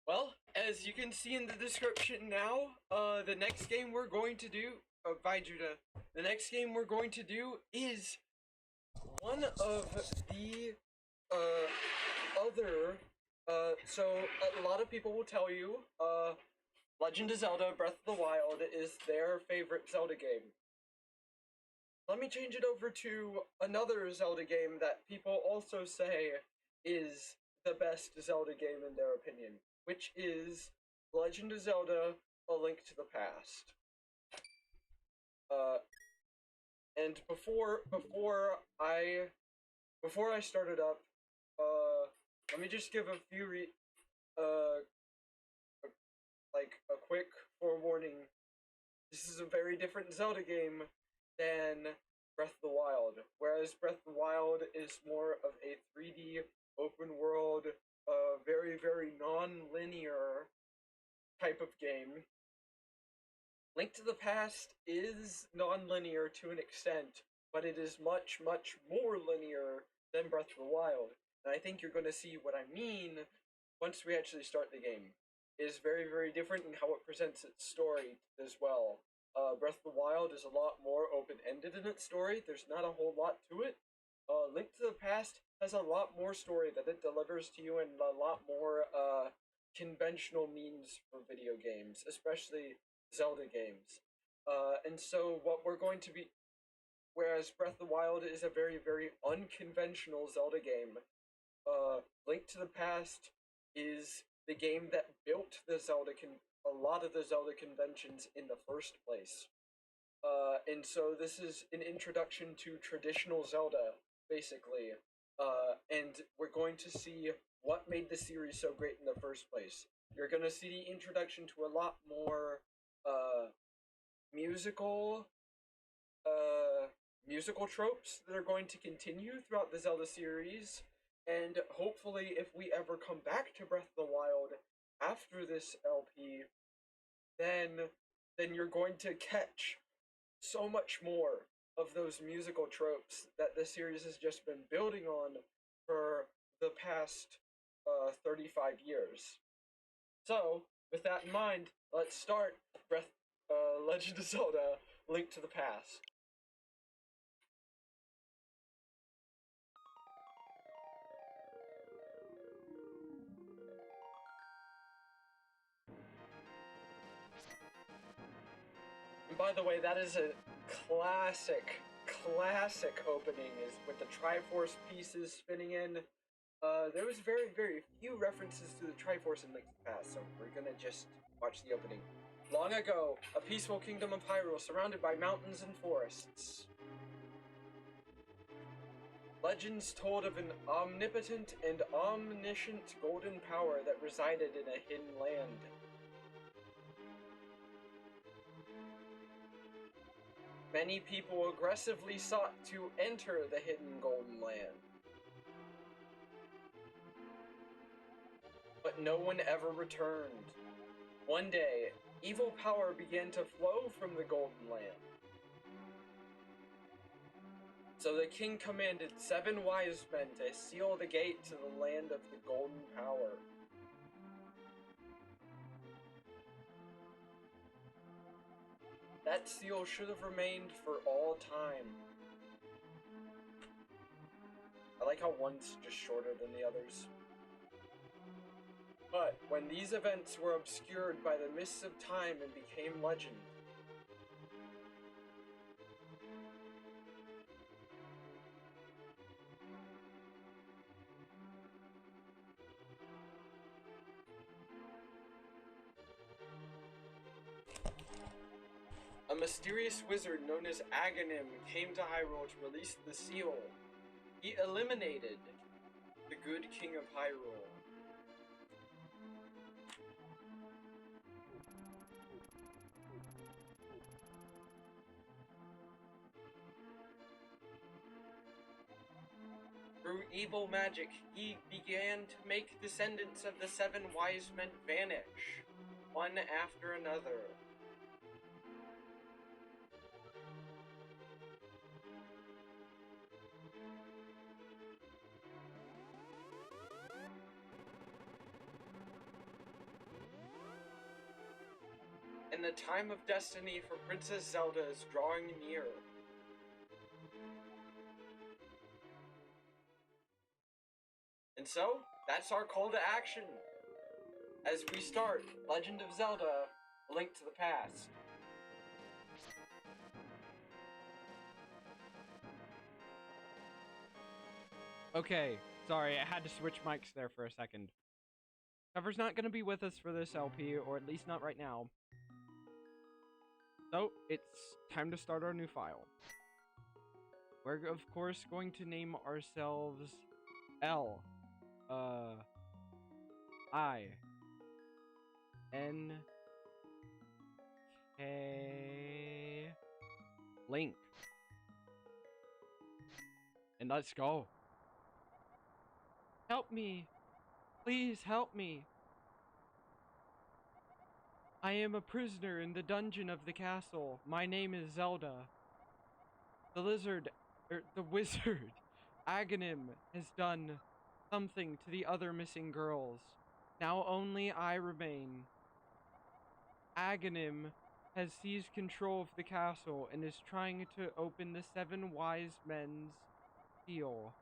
Well, as you can see in the description now, the next game we're going to do, the next game we're going to do is one of the other. So a lot of people will tell you, Legend of Zelda: Breath of the Wild is their favorite Zelda game. Let me change it over to another Zelda game that people also say is the best Zelda game in their opinion, which is Legend of Zelda: A Link to the Past. Uh, and before I started up, let me just give a few uh like a quick forewarning. This is a very different Zelda game than Breath of the Wild. Whereas Breath of the Wild is more of a 3D open world, very non-linear type of game. Link to the Past is non-linear to an extent, but it is much more linear than Breath of the Wild. And I think you're going to see what I mean once we actually start the game. It is very different in how it presents its story as well. Breath of the Wild is a lot more open-ended in its story. There's not a whole lot to it. Link to the Past has a lot more story that it delivers to you and a lot more conventional means for video games, especially Zelda games. And so what we're going to be, whereas Breath of the Wild is a very unconventional Zelda game, Link to the Past is the game that built a lot of the Zelda conventions in the first place. And so this is an introduction to traditional Zelda, basically. And we're going to see what made the series so great in the first place. You're going to see the introduction to a lot more uh, musical uh, musical tropes that are going to continue throughout the Zelda series, and hopefully, if we ever come back to Breath of the Wild after this LP, then you're going to catch so much more of those musical tropes that the series has just been building on for the past 35 years. So, with that in mind, let's start Legend of Zelda: Link to the Past. And by the way, that is a classic opening, is with the Triforce pieces spinning in. There was very few references to the Triforce in Link to the Past, so we're gonna just watch the opening. Long ago, a peaceful kingdom of Hyrule surrounded by mountains and forests. Legends told of an omnipotent and omniscient golden power that resided in a hidden land. Many people aggressively sought to enter the hidden golden land, but no one ever returned. One day, evil power began to flow from the golden land. So the king commanded 7 wise men to seal the gate to the land of the golden power. That seal should have remained for all time. I like how one's just shorter than the others. But when these events were obscured by the mists of time and became legend, a mysterious wizard known as Agahnim came to Hyrule to release the seal. He eliminated the good king of Hyrule. Through evil magic, he began to make descendants of the 7 wise men vanish, one after another. the time of destiny for Princess Zelda is drawing near. And so, that's our call to action as we start Legend of Zelda: A Link to the Past. Okay, sorry, I had to switch mics there for a second. Trevor's not gonna be with us for this LP, or at least not right now. So, it's time to start our new file. We're, of course, going to name ourselves L. I. N. K. Link. And let's go. Help me! Please help me! I am a prisoner in the dungeon of the castle. My name is Zelda. The wizard, Agahnim, has done something to the other missing girls. Now only I remain. Agahnim has seized control of the castle and is trying to open the 7 wise men's seal.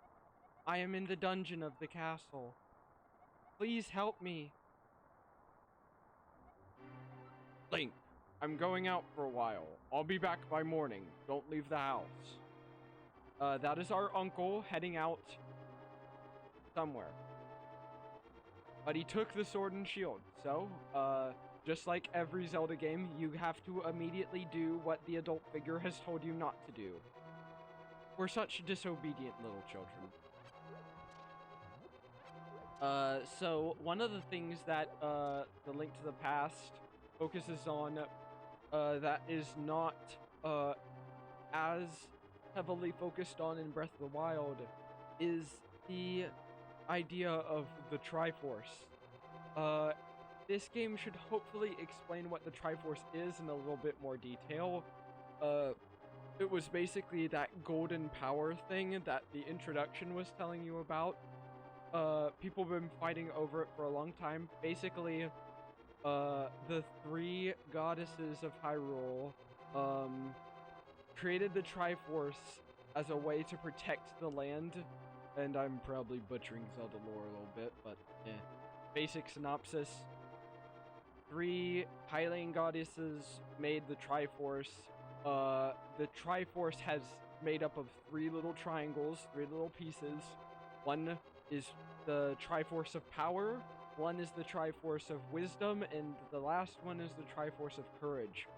I am in the dungeon of the castle. Please help me. Link, I'm going out for a while. I'll be back by morning. Don't leave the house. That is our uncle heading out somewhere. But he took the sword and shield. So, just like every Zelda game, you have to immediately do what the adult figure has told you not to do. We're such disobedient little children. So one of the things that the Link to the Past focuses on that is not as heavily focused on in Breath of the Wild is the idea of the Triforce. This game should hopefully explain what the Triforce is in a little bit more detail. It was basically that golden power thing that the introduction was telling you about. People have been fighting over it for a long time. Basically, the 3 goddesses of Hyrule, created the Triforce as a way to protect the land. And I'm probably butchering Zelda lore a little bit, but basic synopsis. 3 Hylian goddesses made the Triforce. The Triforce has made up of 3 little triangles, 3 little pieces. One is the Triforce of Power, one is the Triforce of Wisdom, and the last one is the Triforce of Courage.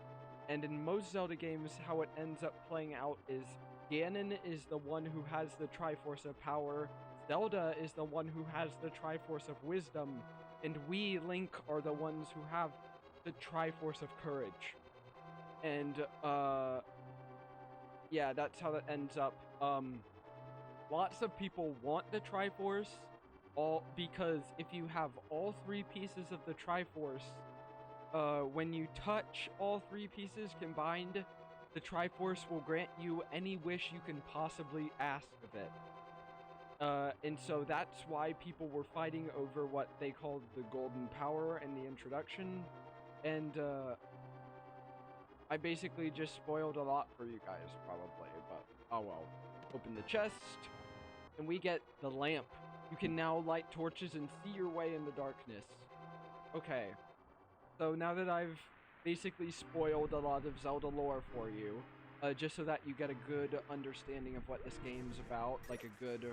And in most Zelda games, how it ends up playing out is Ganon is the one who has the Triforce of Power, Zelda is the one who has the Triforce of Wisdom, and we, Link, are the ones who have the Triforce of Courage. And, yeah, that's how that ends up. Lots of people want the Triforce, because if you have all 3 pieces of the Triforce, when you touch all 3 pieces combined, the Triforce will grant you any wish you can possibly ask of it. And so that's why people were fighting over what they called the Golden Power in the introduction, and I basically just spoiled a lot for you guys, probably, but oh well. Open the chest, and we get the lamp. You can now light torches and see your way in the darkness. Okay, so now that I've basically spoiled a lot of Zelda lore for you, just so that you get a good understanding of what this game's about, like a good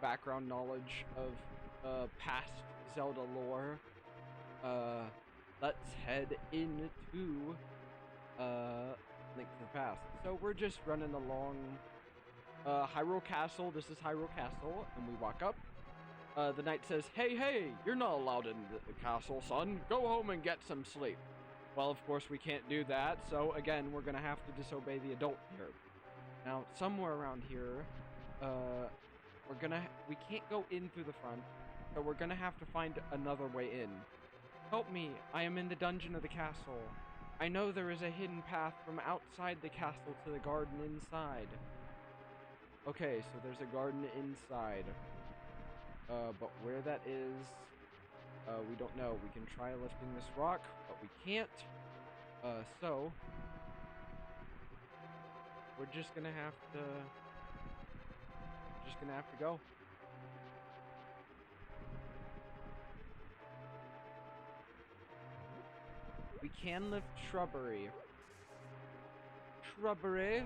background knowledge of past Zelda lore, let's head into Link to the Past. So we're just running along Hyrule Castle. This is Hyrule Castle, and we walk up. The knight says, hey, you're not allowed in the castle, son. Go home and get some sleep. Well, of course, we can't do that, so again, we're gonna have to disobey the adult here. Now, somewhere around here, we can't go in through the front, so we're gonna have to find another way in. Help me, I am in the dungeon of the castle. I know there is a hidden path from outside the castle to the garden inside. Okay, so there's a garden inside. But where that is, we don't know. We can try lifting this rock, but we can't. So we're just gonna have to go. We can lift shrubbery. Shrubbery.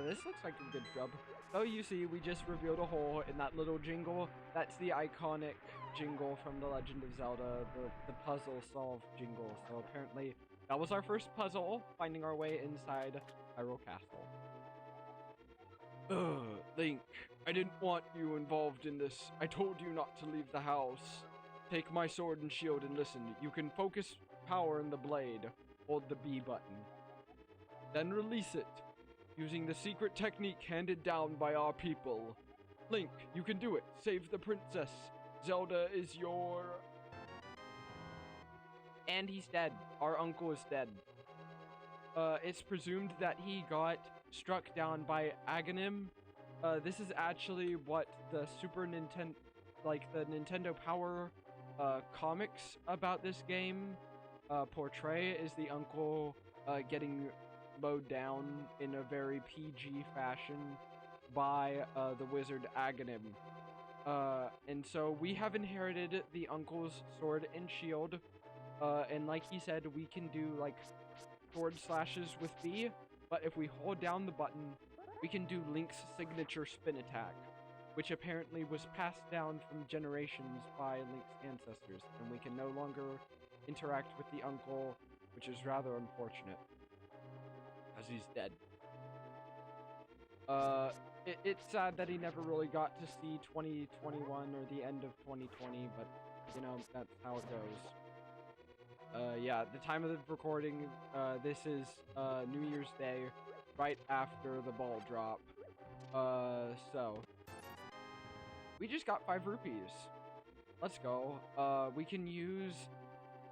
This looks like a good shrub. So you see, we just revealed a hole in that little jingle. That's the iconic jingle from The Legend of Zelda, the puzzle solve jingle. So apparently, that was our first puzzle, finding our way inside Hyrule Castle. Ugh, Link, I didn't want you involved in this. I told you not to leave the house. Take my sword and shield and listen. You can focus power in the blade. Hold the B button. Then release it, using the secret technique handed down by our people. Link, you can do it. Save the princess. Zelda is your... And he's dead. Our uncle is dead. It's presumed that he got struck down by Agahnim. This is actually what the the Nintendo Power comics about this game portray, is the uncle getting mowed down in a very PG fashion by the wizard Agahnim. And so we have inherited the uncle's sword and shield, and like he said, we can do like sword slashes with B, but if we hold down the button, we can do Link's signature spin attack, which apparently was passed down from generations by Link's ancestors, and we can no longer interact with the uncle, which is rather unfortunate, as he's dead. It's sad that he never really got to see 2021 or the end of 2020, but, you know, that's how it goes. Yeah, the time of the recording, this is, New Year's Day, right after the ball drop. So, we just got 5 rupees. Let's go. We can use,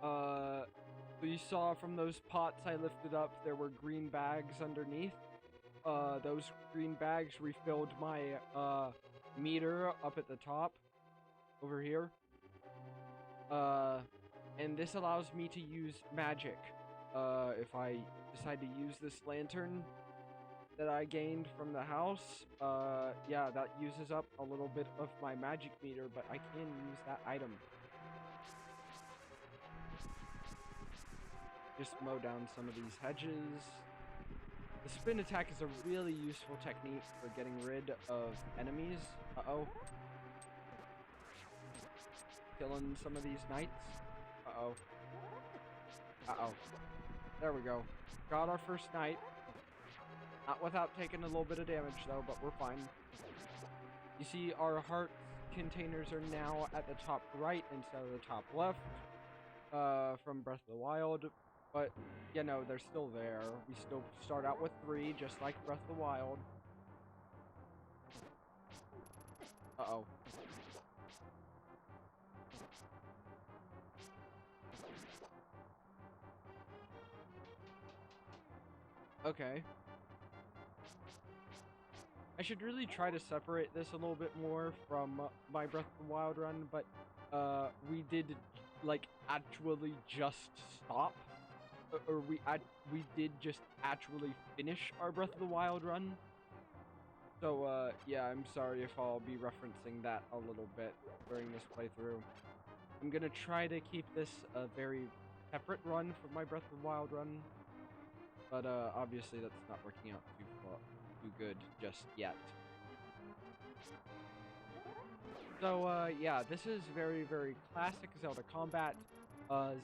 you saw from those pots I lifted up, there were green bags underneath. Those green bags refilled my, meter up at the top, over here. And this allows me to use magic. If I decide to use this lantern that I gained from the house, yeah, that uses up a little bit of my magic meter, but I can use that item. Just mow down some of these hedges. The spin attack is a really useful technique for getting rid of enemies. Uh-oh. Killing some of these knights. Uh-oh. Uh-oh. There we go. Got our first knight. Not without taking a little bit of damage, though, but we're fine. You see, our heart containers are now at the top right instead of the top left. From Breath of the Wild. But, you know, they're still there. We still start out with 3, just like Breath of the Wild. Uh-oh. Okay. I should really try to separate this a little bit more from my Breath of the Wild run, but we did, like, actually just stop. Or we did just actually finish our Breath of the Wild run. So, yeah, I'm sorry if I'll be referencing that a little bit during this playthrough. I'm gonna try to keep this a very separate run from my Breath of the Wild run. But, obviously that's not working out too good just yet. So, yeah, this is very, very classic Zelda combat.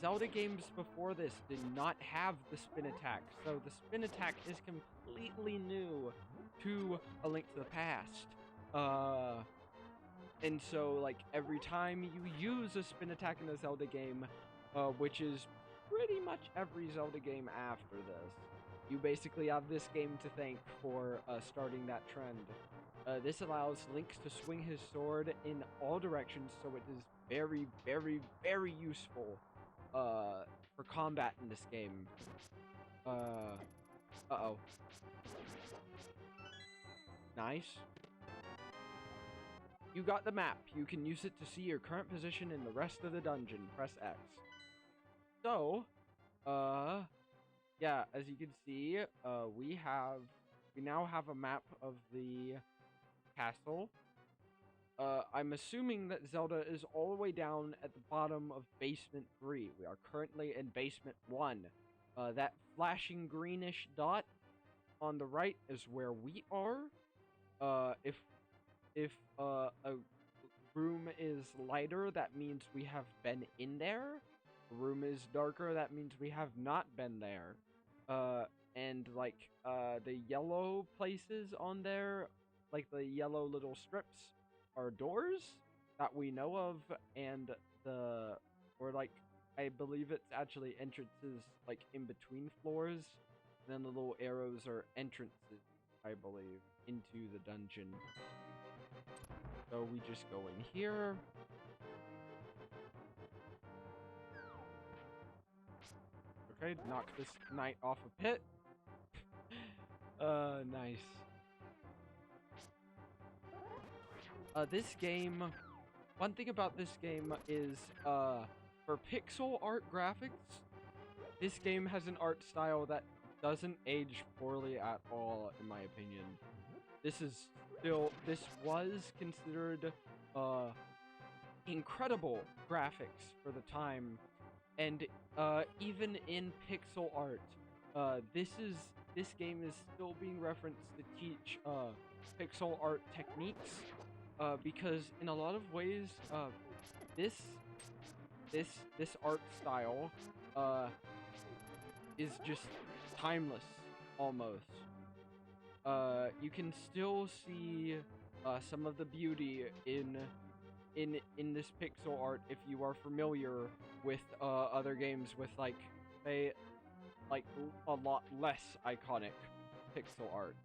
Zelda games before this did not have the spin attack, so the spin attack is completely new to A Link to the Past. And so, like, every time you use a spin attack in a Zelda game, which is pretty much every Zelda game after this, you basically have this game to thank for starting that trend. This allows Link to swing his sword in all directions, so it is very, very, very useful for combat in this game. Uh-oh. Nice. You got the map. You can use it to see your current position in the rest of the dungeon. Press X. So, yeah, as you can see, we now have a map of the castle. I'm assuming that Zelda is all the way down at the bottom of basement 3. We are currently in basement 1. That flashing greenish dot on the right is where we are. If a room is lighter, that means we have been in there. A room is darker, that means we have not been there. And like the yellow places on there, like the yellow little strips, are doors that we know of, and I believe it's actually entrances like in between floors. And then the little arrows are entrances, I believe, into the dungeon. So we just go in here. Okay, knock this knight off a pit. Nice. This game, one thing about this game is, for pixel art graphics, this game has an art style that doesn't age poorly at all, in my opinion. This was considered, incredible graphics for the time, and, even in pixel art, this game is still being referenced to teach, pixel art techniques, because in a lot of ways, this art style, is just timeless, almost. You can still see, some of the beauty in this pixel art if you are familiar with, other games with, like, say, like, a lot less iconic pixel art.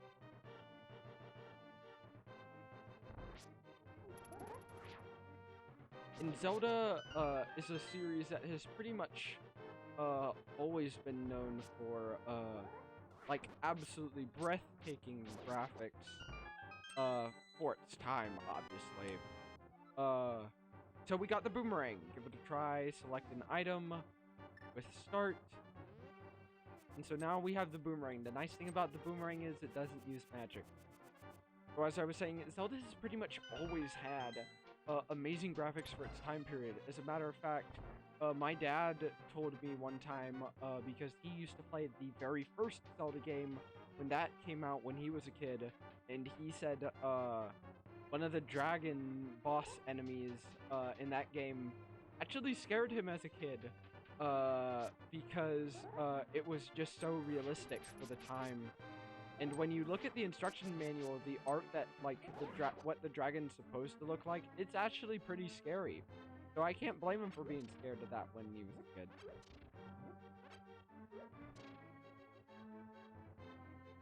And Zelda, is a series that has pretty much, always been known for, like, absolutely breathtaking graphics, for its time, obviously. So we got the boomerang. Give it a try, select an item with start. And so now we have the boomerang. The nice thing about the boomerang is it doesn't use magic. So as I was saying, Zelda has pretty much always had amazing graphics for its time period. As a matter of fact, my dad told me one time, because he used to play the very first Zelda game when that came out when he was a kid, and he said one of the dragon boss enemies in that game actually scared him as a kid, because it was just so realistic for the time. And when you look at the instruction manual, the art that, like, what the dragon's supposed to look like, it's actually pretty scary. So I can't blame him for being scared of that when he was a kid.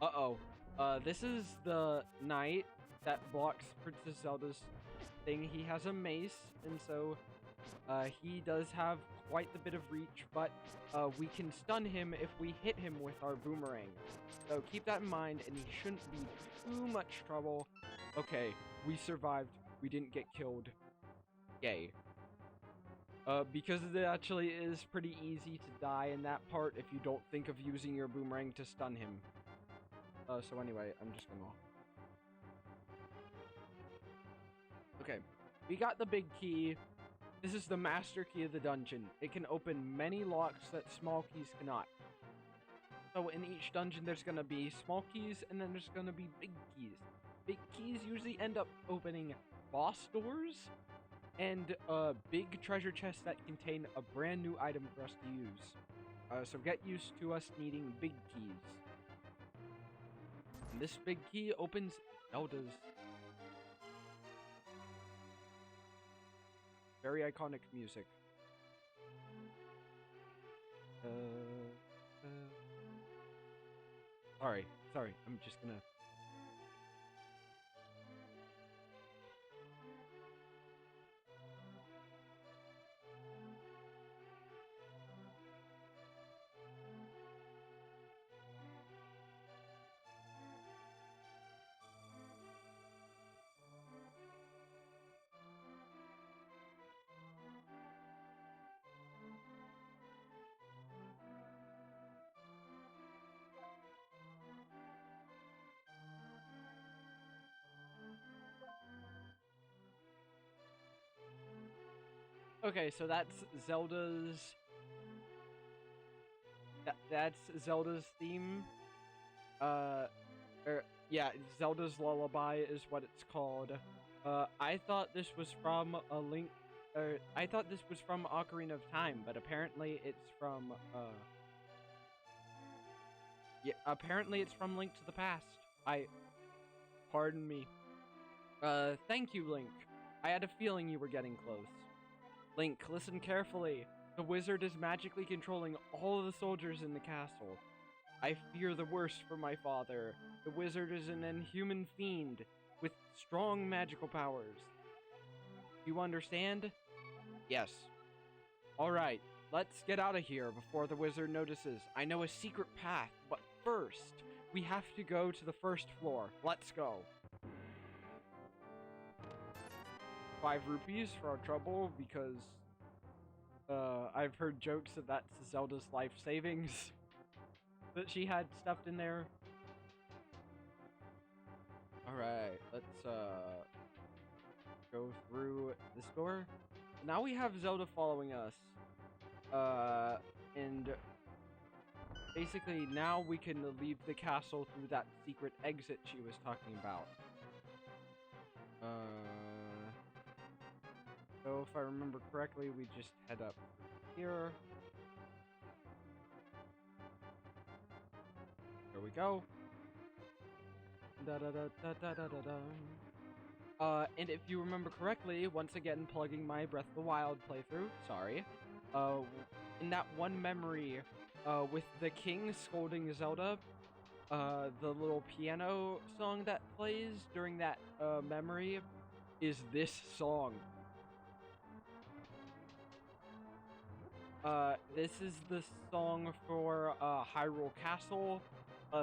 Uh-oh. This is the knight that blocks Princess Zelda's thing. He has a mace, and so, he does have quite the bit of reach, but, we can stun him if we hit him with our boomerang. So keep that in mind, and he shouldn't be too much trouble. Okay, we survived. We didn't get killed. Yay. Because it actually is pretty easy to die in that part if you don't think of using your boomerang to stun him. So anyway, I'm just gonna... Okay, we got the big key. This is the master key of the dungeon. It can open many locks that small keys cannot. So in each dungeon, there's gonna be small keys, and then there's gonna be big keys. Big keys usually end up opening boss doors, and big treasure chests that contain a brand new item for us to use. So get used to us needing big keys. And this big key opens Zelda's. Very iconic music. Sorry, I'm just gonna... Okay, so that's Zelda's. That's Zelda's theme. Yeah, Zelda's Lullaby is what it's called. I thought this was from a Link. I thought this was from Ocarina of Time, but apparently it's from. Yeah, apparently it's from Link to the Past. Pardon me. Thank you, Link. I had a feeling you were getting close. Link, listen carefully. The wizard is magically controlling all of the soldiers in the castle. I fear the worst for my father. The wizard is an inhuman fiend with strong magical powers. You understand? Yes. Alright, let's get out of here before the wizard notices. I know a secret path, but first, we have to go to the first floor. Let's go. 5 rupees for our trouble because I've heard jokes that that's Zelda's life savings that she had stuffed in there. Alright, let's go through this door. Now we have Zelda following us. And basically now we can leave the castle through that secret exit she was talking about. So if I remember correctly, we just head up here. There we go. And if you remember correctly, once again plugging my Breath of the Wild playthrough, sorry. In that one memory, with the king scolding Zelda, the little piano song that plays during that memory is this song. This is the song for Hyrule Castle,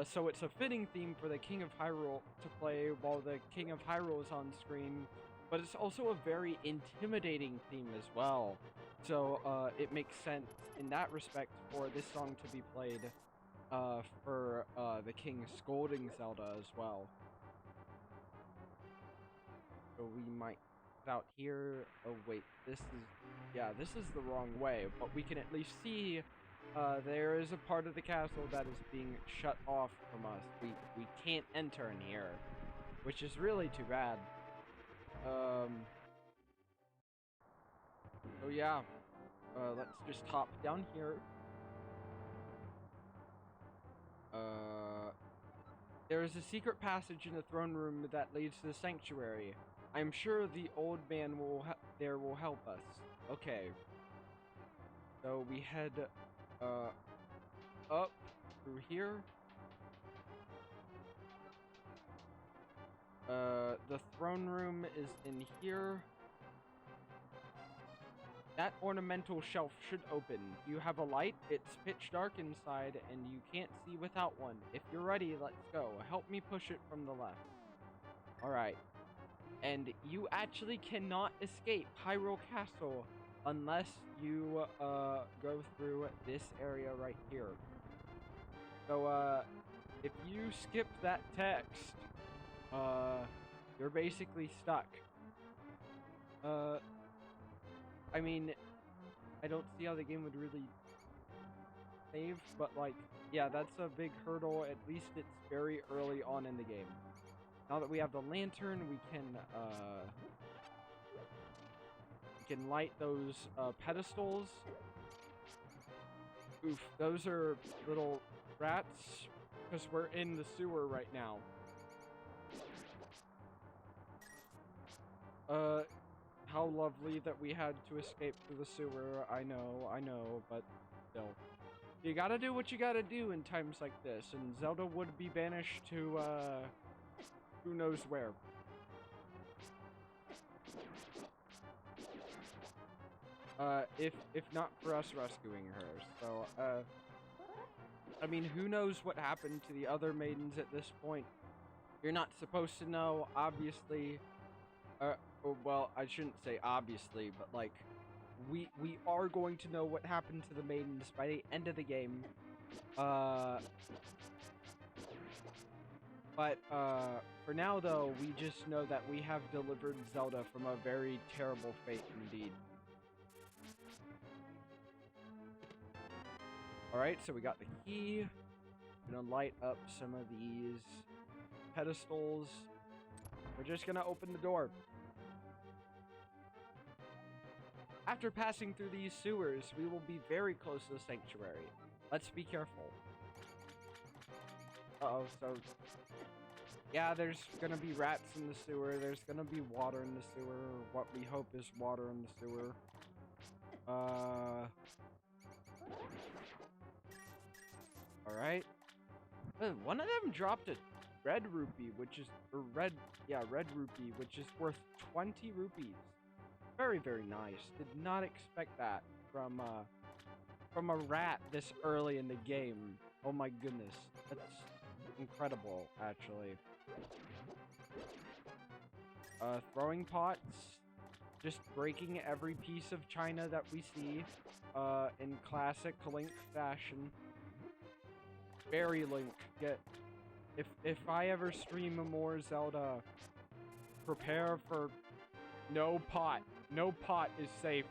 so it's a fitting theme for the King of Hyrule to play while the King of Hyrule is on screen, but it's also a very intimidating theme as well. So it makes sense in that respect for this song to be played for the King scolding Zelda as well. So we might out here. Oh wait, this is the wrong way, but we can at least see there is a part of the castle that is being shut off from us. We can't enter in here, which is really too bad. So yeah, let's just hop down here. There is a secret passage in the throne room that leads to the sanctuary. I'm sure the old man will help us. Okay. So we head up through here. The throne room is in here. That ornamental shelf should open. You have a light? It's pitch dark inside and you can't see without one. If you're ready, let's go. Help me push it from the left. Alright. And you actually cannot escape Hyrule Castle unless you go through this area right here. So if you skip that text, you're basically stuck. I mean, I don't see how the game would really save, but like, yeah, that's a big hurdle. At least it's very early on in the game. Now that we have the lantern, we can light those pedestals. Oof, those are little rats, because we're in the sewer right now. How lovely that we had to escape through the sewer. I know, but still. You gotta do what you gotta do in times like this, and Zelda would be banished to, who knows where. If not for us rescuing her. So, I mean, who knows what happened to the other maidens at this point? You're not supposed to know, obviously. Well, I shouldn't say obviously, but like, we are going to know what happened to the maidens by the end of the game. But for now though, we just know that we have delivered Zelda from a very terrible fate indeed. Alright, so we got the key. We're gonna light up some of these pedestals. We're just gonna open the door. After passing through these sewers, we will be very close to the sanctuary. Let's be careful. Uh-oh, so... yeah, there's gonna be rats in the sewer. There's gonna be water in the sewer. What we hope is water in the sewer. Alright. One of them dropped a red rupee, which is... red rupee, which is worth 20 rupees. Very, very nice. Did not expect that from a rat this early in the game. Oh my goodness. That's incredible, actually. Throwing pots. Just breaking every piece of china that we see, in classic Link fashion. Very Link. If I ever stream more Zelda, prepare for no pot. No pot is safe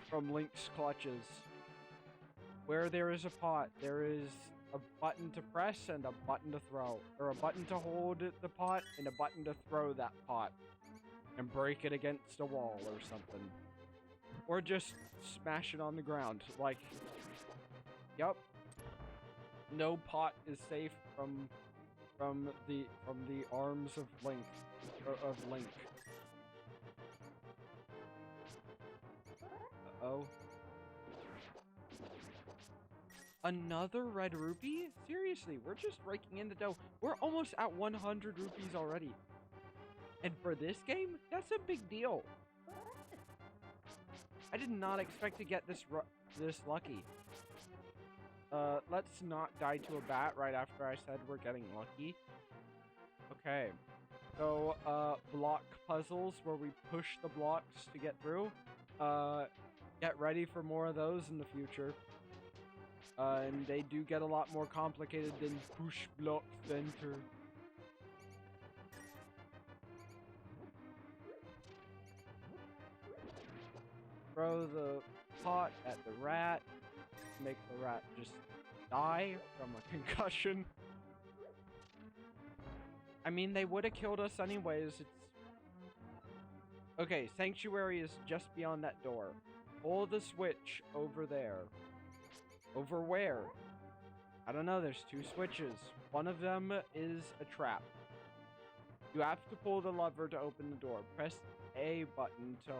from Link's clutches. Where there is a pot, there is a button to press and a button to throw. Or a button to hold the pot and a button to throw that pot. And break it against a wall or something. Or just smash it on the ground. Like, yup. No pot is safe from the arms of Link. Uh-oh. Another red rupee? Seriously, we're just raking in the dough. We're almost at 100 rupees already. And for this game, that's a big deal. I did not expect to get this lucky. Let's not die to a bat right after I said we're getting lucky. Okay. So, block puzzles where we push the blocks to get through. Get ready for more of those in the future. And they do get a lot more complicated than push block center. Throw the pot at the rat. Make the rat just die from a concussion. I mean, they would have killed us anyways. Okay, sanctuary is just beyond that door. Pull the switch over there. Over where? I don't know, there's two switches. One of them is a trap. You have to pull the lever to open the door. Press A button to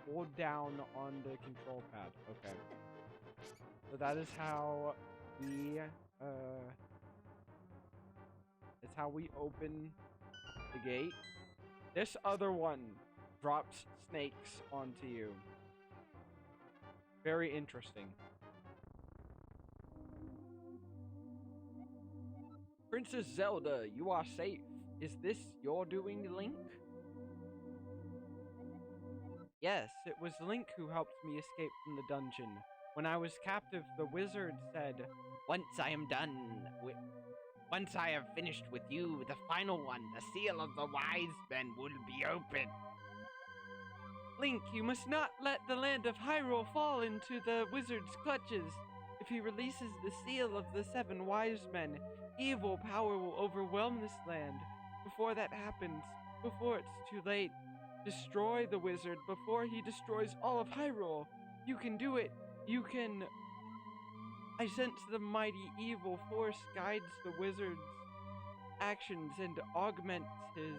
hold down on the control pad. Okay. So that is how we it's how we open the gate. This other one drops snakes onto you. Very interesting. Princess Zelda, you are safe. Is this your doing, Link? Yes, it was Link who helped me escape from the dungeon. When I was captive, the wizard said, once I have finished with you, the final one, the seal of the wise men will be open. Link, you must not let the land of Hyrule fall into the wizard's clutches. If he releases the seal of the 7 wise men, evil power will overwhelm this land. Before that happens, before it's too late, destroy the wizard before he destroys all of Hyrule. You can do it. You can... I sense the mighty evil force guides the wizard's actions and augments his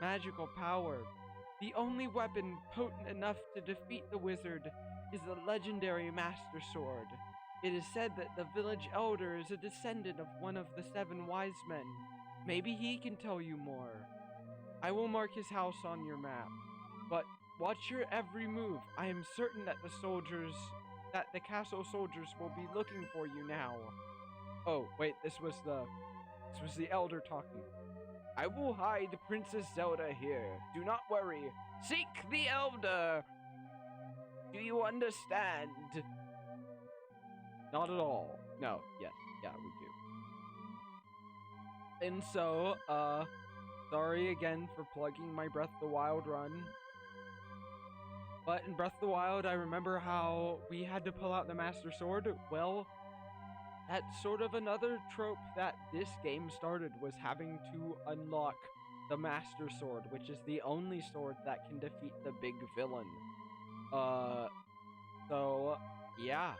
magical power. The only weapon potent enough to defeat the wizard is the legendary Master Sword. It is said that the village elder is a descendant of one of the 7 wise men. Maybe he can tell you more. I will mark his house on your map, but watch your every move. I am certain that the castle soldiers will be looking for you now. Oh, wait, this was the elder talking. I will hide Princess Zelda here. Do not worry. Seek the elder. Do you understand? Not at all. No, yes, yeah, we do. And so, sorry again for plugging my Breath of the Wild run. But in Breath of the Wild, I remember how we had to pull out the Master Sword. Well, that's sort of another trope that this game started, was having to unlock the Master Sword, which is the only sword that can defeat the big villain. So, yeah.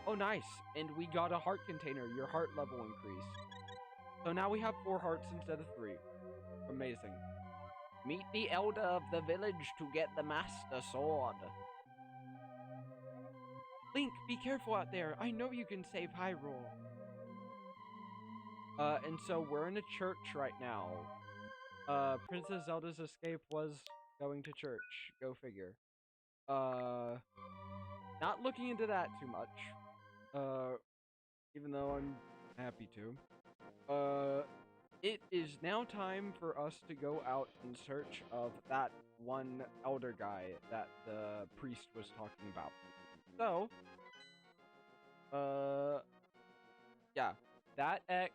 Oh, nice. And we got a heart container. Your heart level increased. So now we have 4 hearts instead of 3. Amazing. Meet the elder of the village to get the Master Sword. Link, be careful out there. I know you can save Hyrule. And so we're in a church right now. Princess Zelda's escape was going to church. Go figure. Not looking into that too much. Even though I'm happy to. It is now time for us to go out in search of that one elder guy that the priest was talking about. So, yeah, that X,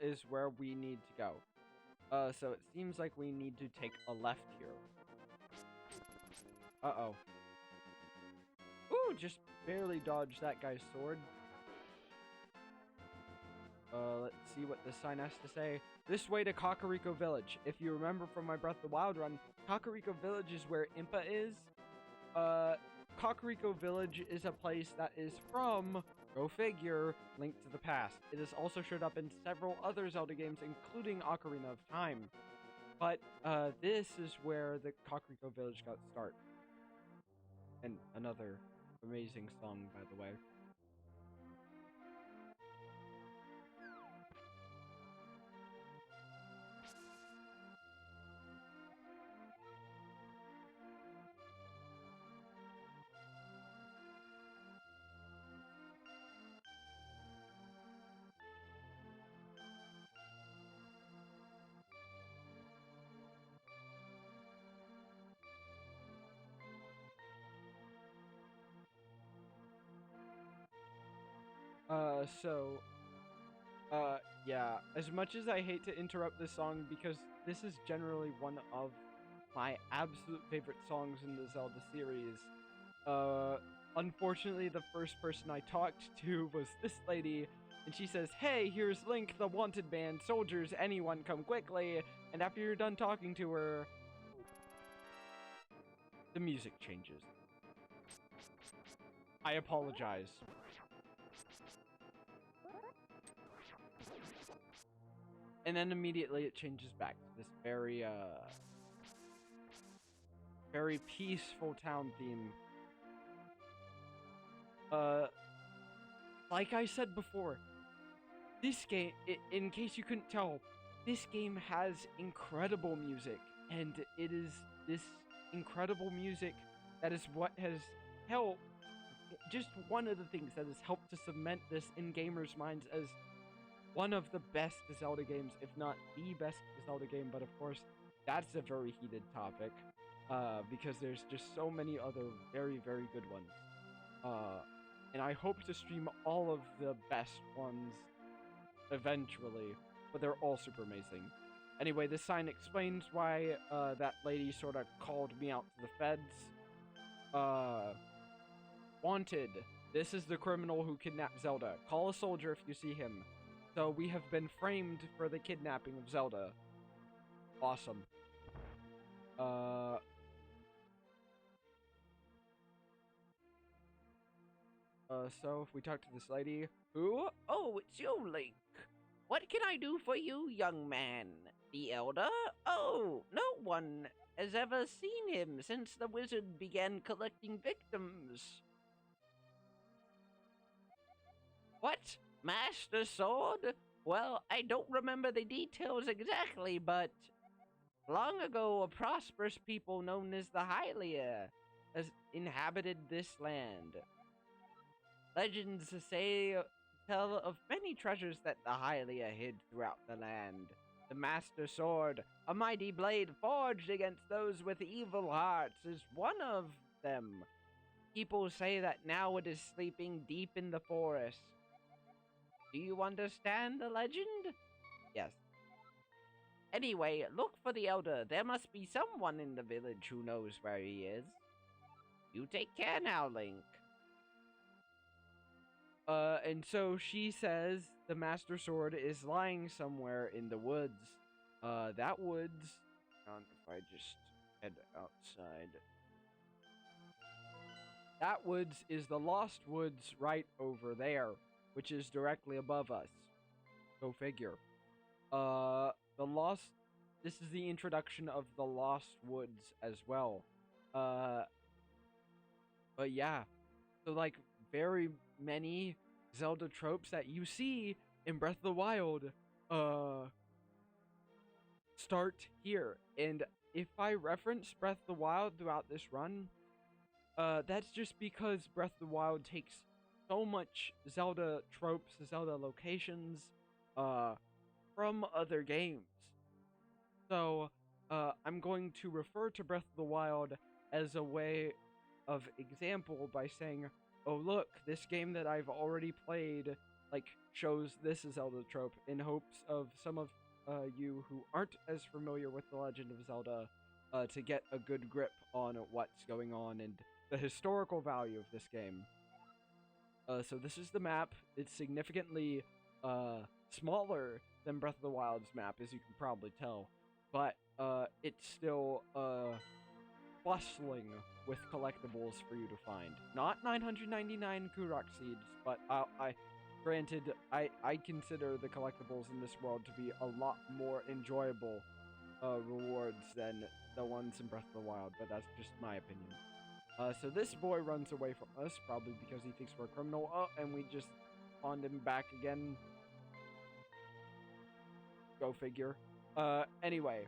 is where we need to go. So it seems like we need to take a left here. Uh-oh. Ooh, just barely dodged that guy's sword. Let's see what this sign has to say. This way to Kakariko Village. If you remember from my Breath of the Wild run, Kakariko Village is where Impa is. Kakariko Village is a place that is from, go figure, Link to the Past. It has also showed up in several other Zelda games, including Ocarina of Time. But, this is where the Kakariko Village got its start. And another amazing song, by the way. Yeah, as much as I hate to interrupt this song, because this is generally one of my absolute favorite songs in the Zelda series, unfortunately the first person I talked to was this lady, and she says, "Hey, here's Link, the wanted man, soldiers, anyone come quickly," and after you're done talking to her, the music changes. I apologize. And then immediately it changes back to this very, very peaceful town theme. Like I said before, this game, in case you couldn't tell, this game has incredible music. And it is this incredible music that is what has helped, just one of the things that has helped to cement this in gamers' minds as one of the best Zelda games, if not the best Zelda game, but of course, that's a very heated topic, because there's just so many other very, very good ones. And I hope to stream all of the best ones eventually, but they're all super amazing. Anyway, this sign explains why, that lady sort of called me out to the feds. Wanted. This is the criminal who kidnapped Zelda. Call a soldier if you see him. So we have been framed for the kidnapping of Zelda. Awesome. So if we talk to this lady, who? Oh, it's you, Link. What can I do for you, young man? The elder? Oh, no one has ever seen him since the wizard began collecting victims. What? Master Sword? Well, I don't remember the details exactly, but long ago a prosperous people known as the Hylia has inhabited this land. Legends tell of many treasures that the Hylia hid throughout the land. The Master Sword, a mighty blade forged against those with evil hearts, is one of them. People say that now it is sleeping deep in the forest. Do you understand the legend? Yes. Anyway, look for the elder. There must be someone in the village who knows where he is. You take care now, Link. And so she says the Master Sword is lying somewhere in the woods. That woods. If I just head outside. That woods is the Lost Woods right over there, which is directly above us. Go figure. The Lost. This is the introduction of the Lost Woods as well. But yeah, so like very many Zelda tropes that you see in Breath of the Wild, start here. And if I reference Breath of the Wild throughout this run, that's just because Breath of the Wild takes so much Zelda tropes, Zelda locations, from other games. So, I'm going to refer to Breath of the Wild as a way of example by saying, oh look, this game that I've already played, like, shows this Zelda trope in hopes of some of you who aren't as familiar with The Legend of Zelda to get a good grip on what's going on and the historical value of this game. So this is the map. It's significantly smaller than Breath of the Wild's map, as you can probably tell. But it's still bustling with collectibles for you to find. Not 999 Kurok seeds, but granted, I consider the collectibles in this world to be a lot more enjoyable rewards than the ones in Breath of the Wild, but that's just my opinion. So this boy runs away from us, probably because he thinks we're a criminal. Oh, and we just spawned him back again. Go figure. Anyway.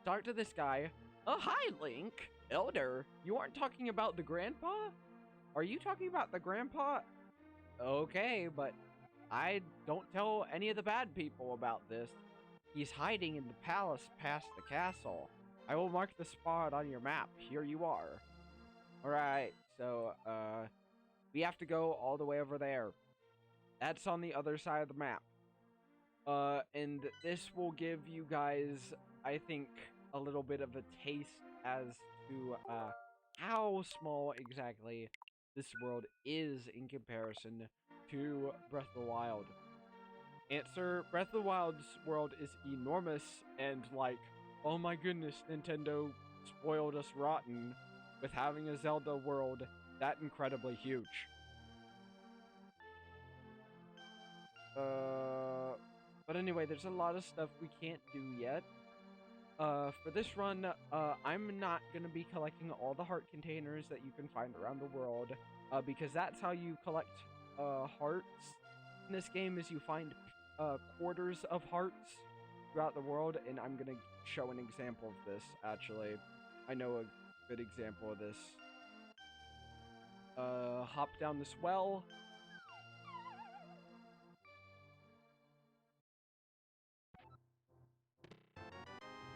Talk to this guy. Oh, hi, Link. Elder, you aren't talking about the grandpa? Are you talking about the grandpa? Okay, but I don't tell any of the bad people about this. He's hiding in the palace past the castle. I will mark the spot on your map. Here you are. Alright, so, we have to go all the way over there. That's on the other side of the map. And this will give you guys, I think, a little bit of a taste as to, how small exactly this world is in comparison to Breath of the Wild. Answer, Breath of the Wild's world is enormous and, like, oh my goodness, Nintendo spoiled us rotten with having a Zelda world that incredibly huge. But anyway, there's a lot of stuff we can't do yet. For this run, I'm not gonna be collecting all the heart containers that you can find around the world, because that's how you collect, hearts in this game, is you find, quarters of hearts throughout the world, and I'm gonna show an example of this, actually. I know a good example of this. Hop down this well.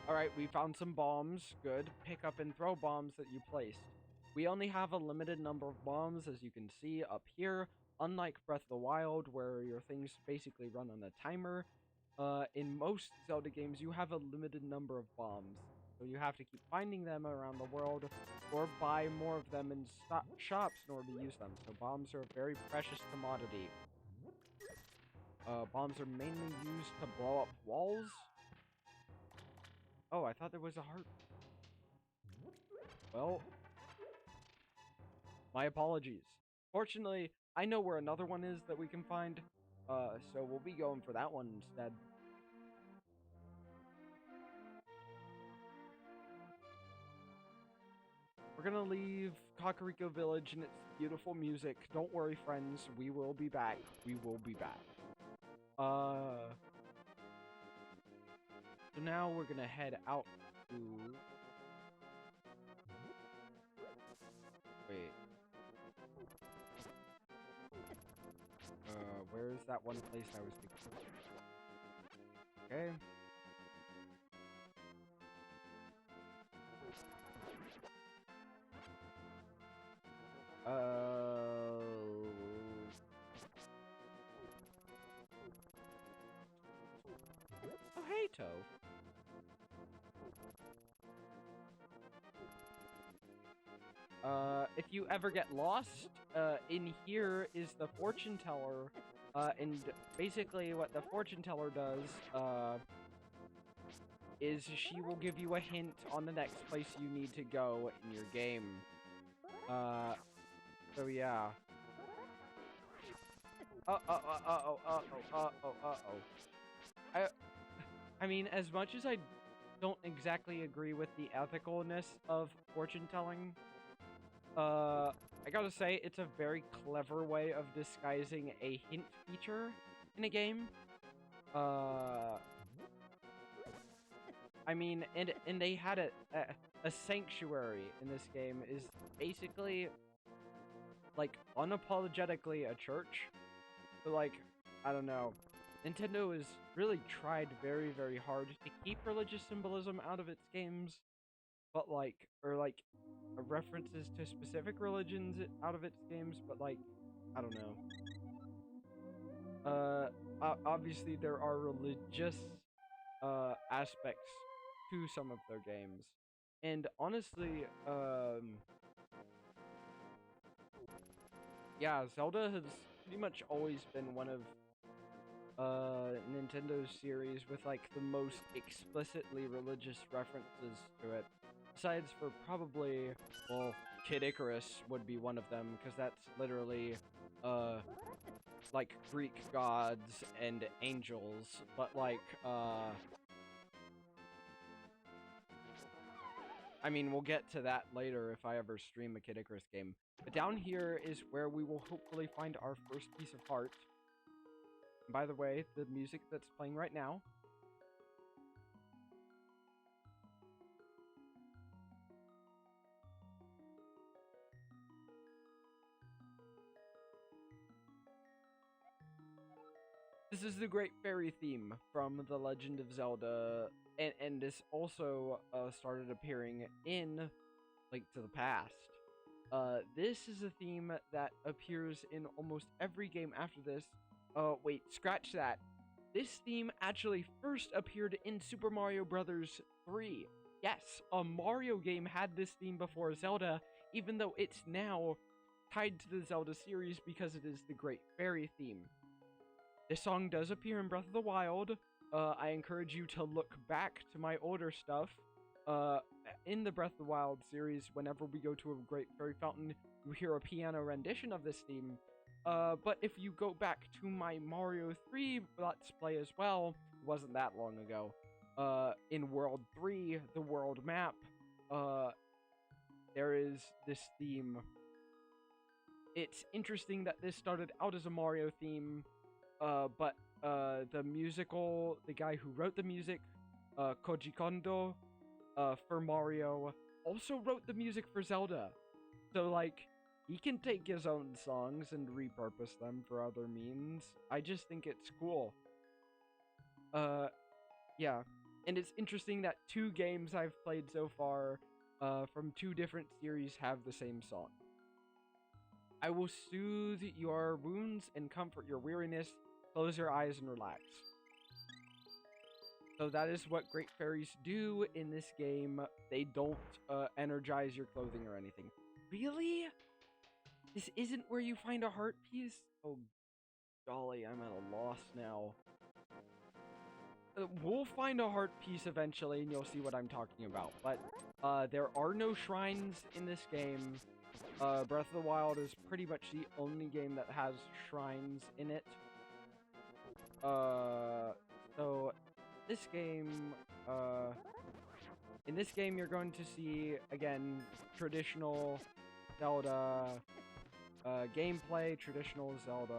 Alright, we found some bombs. Good. Pick up and throw bombs that you placed. We only have a limited number of bombs, as you can see up here. Unlike Breath of the Wild, where your things basically run on a timer, in most Zelda games, you have a limited number of bombs. So you have to keep finding them around the world, or buy more of them in shops in order to use them. So bombs are a very precious commodity. Bombs are mainly used to blow up walls. Oh, I thought there was a heart. Well, my apologies. Fortunately, I know where another one is that we can find, so we'll be going for that one instead. We're gonna leave Kakariko Village and its beautiful music. Don't worry, friends. We will be back. We will be back. So now we're gonna head out to... Wait. Where is that one place I was thinking? Okay. Oh, hey, Toe. if you ever get lost, in here is the fortune teller, and basically what the fortune teller does, is she will give you a hint on the next place you need to go in your game. So yeah. I mean, as much as I don't exactly agree with the ethicalness of fortune telling, I gotta say, it's a very clever way of disguising a hint feature in a game. I mean, and they had a sanctuary in this game is basically, like, unapologetically a church. So, like, I don't know. Nintendo has really tried very, very hard to keep religious symbolism out of its games, but, like, or, like, references to specific religions out of its games, but, like, I don't know. Obviously there are religious, aspects to some of their games. And honestly, yeah, Zelda has pretty much always been one of Nintendo's series with, like, the most explicitly religious references to it. Besides for probably, well, Kid Icarus would be one of them, because that's literally, like, Greek gods and angels, but, like, I mean, we'll get to that later if I ever stream a Kid Icarus game. But down here is where we will hopefully find our first piece of heart. And by the way, the music that's playing right now, this is the Great Fairy theme from The Legend of Zelda, and this also started appearing in Link to the Past. This is a theme that appears in almost every game after this. Wait, scratch that. This theme actually first appeared in Super Mario Bros. 3. Yes, a Mario game had this theme before Zelda, even though it's now tied to the Zelda series because it is the Great Fairy theme. This song does appear in Breath of the Wild. I encourage you to look back to my older stuff. In the Breath of the Wild series, whenever we go to a Great Fairy Fountain, you hear a piano rendition of this theme. But if you go back to my Mario 3 Let's Play as well, it wasn't that long ago, in World 3, the world map, there is this theme. It's interesting that this started out as a Mario theme, but the guy who wrote the music, Koji Kondo, for Mario, also wrote the music for Zelda. So, like, he can take his own songs and repurpose them for other means. I just think it's cool. Yeah. And it's interesting that 2 games I've played so far, from 2 different series have the same song. I will soothe your wounds and comfort your weariness. Close your eyes and relax. So that is what Great Fairies do in this game. They don't energize your clothing or anything. Really? This isn't where you find a heart piece? Oh, golly, I'm at a loss now. We'll find a heart piece eventually, and you'll see what I'm talking about. But there are no shrines in this game. Breath of the Wild is pretty much the only game that has shrines in it. So this game, in this game you're going to see, again, traditional Zelda gameplay, traditional Zelda,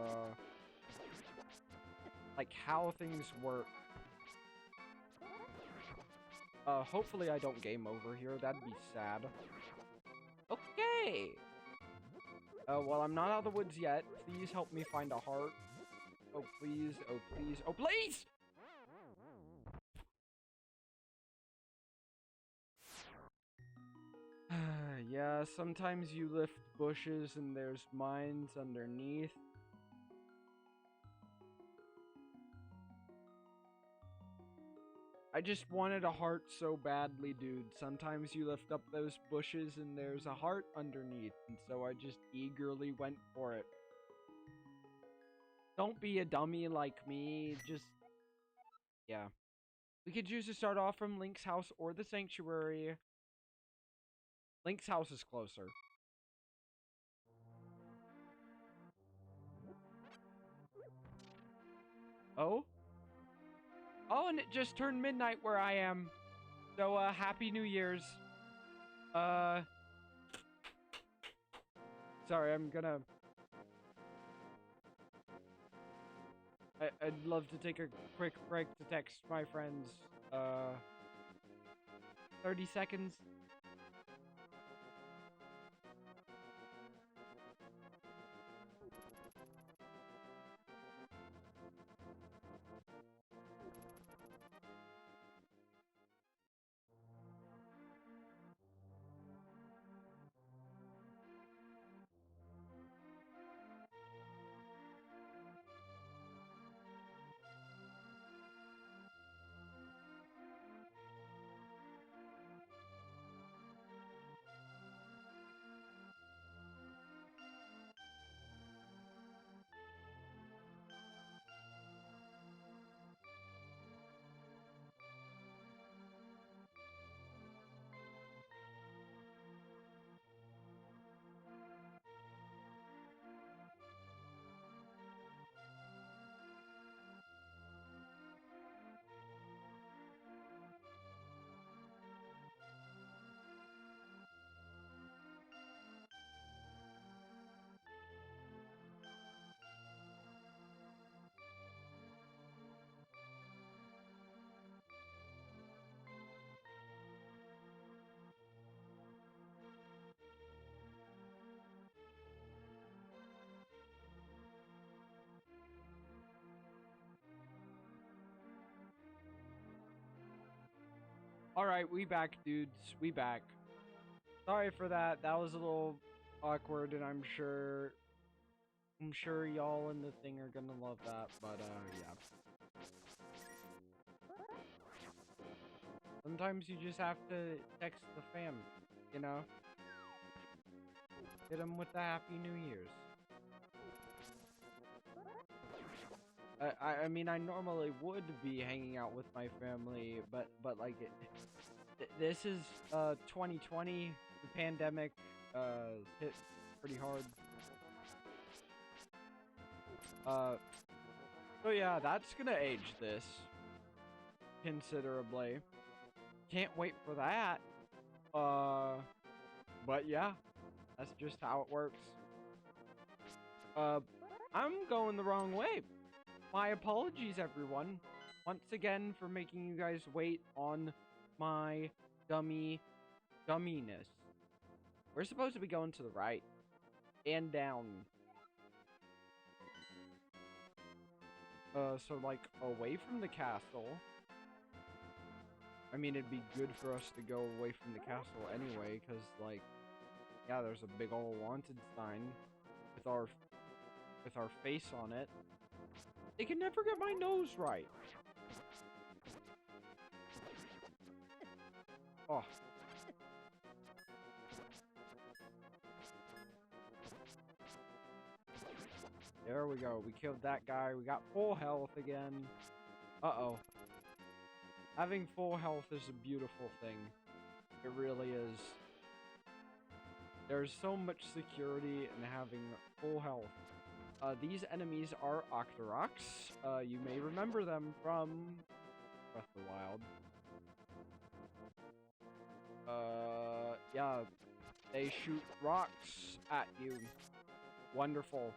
like, how things work. Hopefully I don't game over here, that'd be sad. Okay! Well, I'm not out of the woods yet. Please help me find a heart. Oh, please, oh, please, oh, please! Yeah, sometimes you lift bushes and there's mines underneath. I just wanted a heart so badly, dude. Sometimes you lift up those bushes and there's a heart underneath, and so I just eagerly went for it. Don't be a dummy like me, just... yeah. We could choose to start off from Link's house or the sanctuary. Link's house is closer. Oh? Oh, and it just turned midnight where I am. So, Happy New Year's. Sorry, I'm gonna... I'd love to take a quick break to text my friends. 30 seconds. Alright, we back, dudes. We back. Sorry for that. That was a little awkward, and I'm sure y'all in the thing are gonna love that, but, yeah. Sometimes you just have to text the fam, you know? Hit them with the Happy New Year's. I mean, I normally would be hanging out with my family, but like, this is, 2020, the pandemic, hit pretty hard. So yeah, that's gonna age this considerably. Can't wait for that. But yeah, that's just how it works. I'm going the wrong way. My apologies, everyone, once again for making you guys wait on my dumminess. We're supposed to be going to the right and down. So like away from the castle. I mean, it'd be good for us to go away from the castle anyway, because like, yeah, there's a big old wanted sign with our face on it. They can never get my nose right. Oh. There we go. We killed that guy. We got full health again. Uh-oh. Having full health is a beautiful thing. It really is. There's so much security in having full health. These enemies are Octoroks. You may remember them from Breath of the Wild. Yeah. They shoot rocks at you. Wonderful.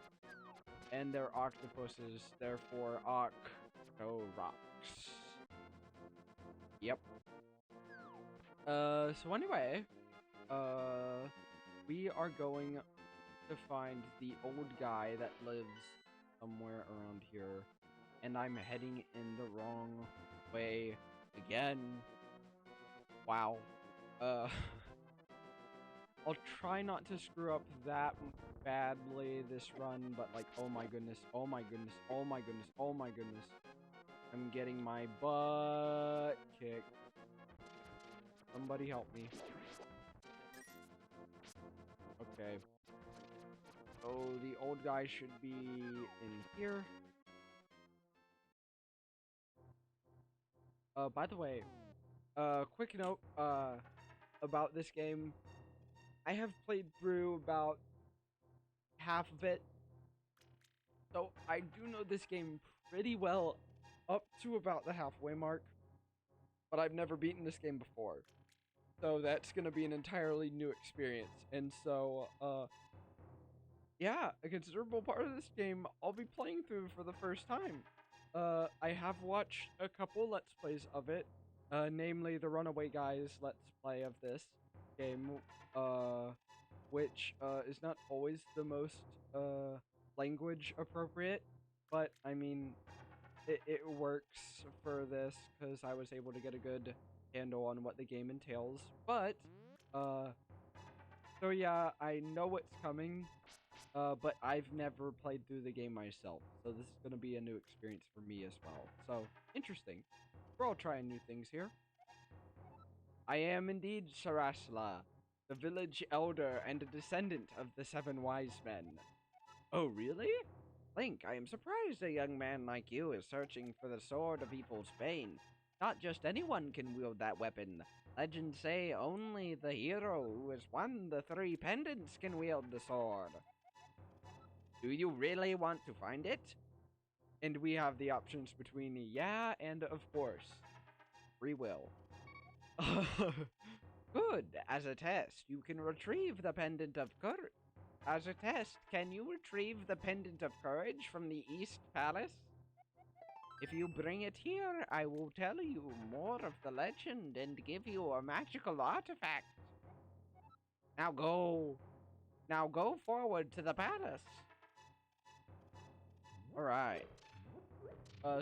And they're octopuses, therefore Octoroks. Yep. So anyway, we are going to find the old guy that lives somewhere around here, and I'm heading in the wrong way again. Wow. I'll try not to screw up that badly this run, but like, oh my goodness, oh my goodness, oh my goodness, oh my goodness. I'm getting my butt kicked. Somebody help me. Okay. Oh, the old guy should be in here. By the way, quick note, about this game. I have played through about half of it, so I do know this game pretty well up to about the halfway mark, but I've never beaten this game before. So that's gonna be an entirely new experience, and so, yeah, a considerable part of this game I'll be playing through for the first time. I have watched a couple Let's Plays of it, namely the Runaway Guys Let's Play of this game, which, is not always the most, language appropriate, but, I mean, it works for this, because I was able to get a good handle on what the game entails, but, so yeah, I know what's coming, but I've never played through the game myself, so this is going to be a new experience for me as well. So, interesting. We're all trying new things here. I am indeed Sarasla, the village elder and a descendant of the 7 wise men. Oh, really? Link, I am surprised a young man like you is searching for the sword of evil's bane. Not just anyone can wield that weapon. Legends say only the hero who has won the 3 pendants can wield the sword. Do you really want to find it? And we have the options between yeah and of course. Free will. Good. As a test, you can retrieve the pendant of courage. As a test, can you retrieve the pendant of courage from the East Palace? If you bring it here, I will tell you more of the legend and give you a magical artifact. Now go. Now go forward to the palace. Alright.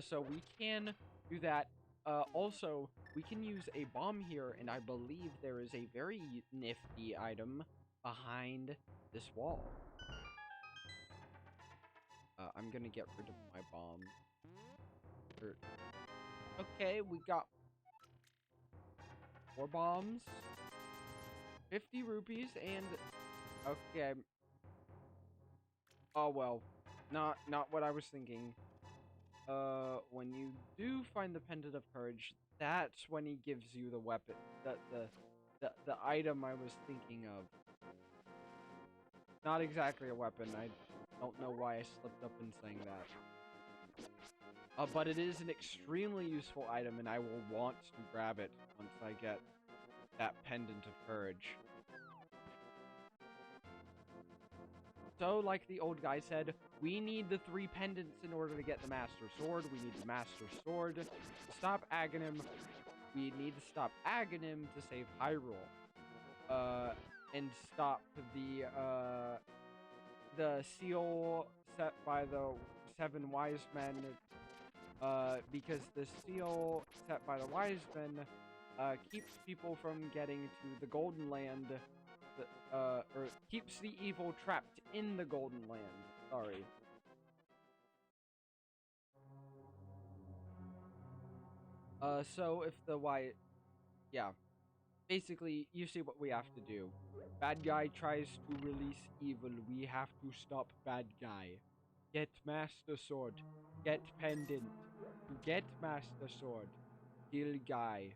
So we can do that. Also, we can use a bomb here, and I believe there is a very nifty item behind this wall. I'm gonna get rid of my bomb. Okay, we got 4 bombs, 50 rupees, and okay. Oh well, not what I was thinking. When you do find the pendant of courage, that's when he gives you the weapon, the item I was thinking of. Not exactly a weapon. I don't know why I slipped up in saying that. But it is an extremely useful item, and I will want to grab it once I get that pendant of courage. So, like the old guy said, we need the 3 pendants in order to get the Master Sword. We need the Master Sword to stop Agahnim. We need to stop Agahnim to save Hyrule. And stop the seal set by the 7 wise men. Because the seal set by the wise men keeps people from getting to the Golden Land, or keeps the evil trapped in the Golden Land. Sorry. So if the yeah. Basically, you see what we have to do. Bad guy tries to release evil. We have to stop bad guy. Get Master Sword. Get pendant. Get Master Sword. Kill guy.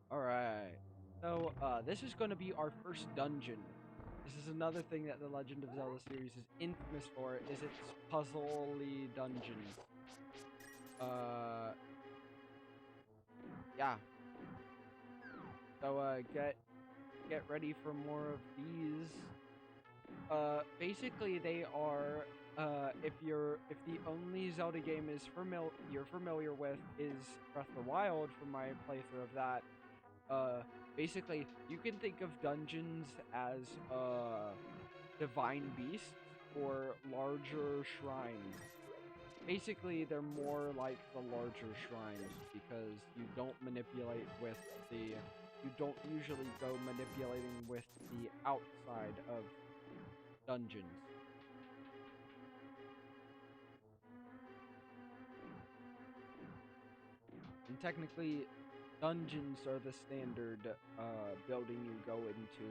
Alright. So, this is going to be our first dungeon. This is another thing that the Legend of Zelda series is infamous for, is its puzzly dungeons. Yeah. So, get ready for more of these. Basically they are, if the only Zelda game you're familiar with is Breath of the Wild from my playthrough of that, basically you can think of dungeons as, divine beasts or larger shrines. Basically, they're more like the larger shrines because you don't usually go manipulating with the outside of dungeons. And technically, dungeons are the standard building you go into,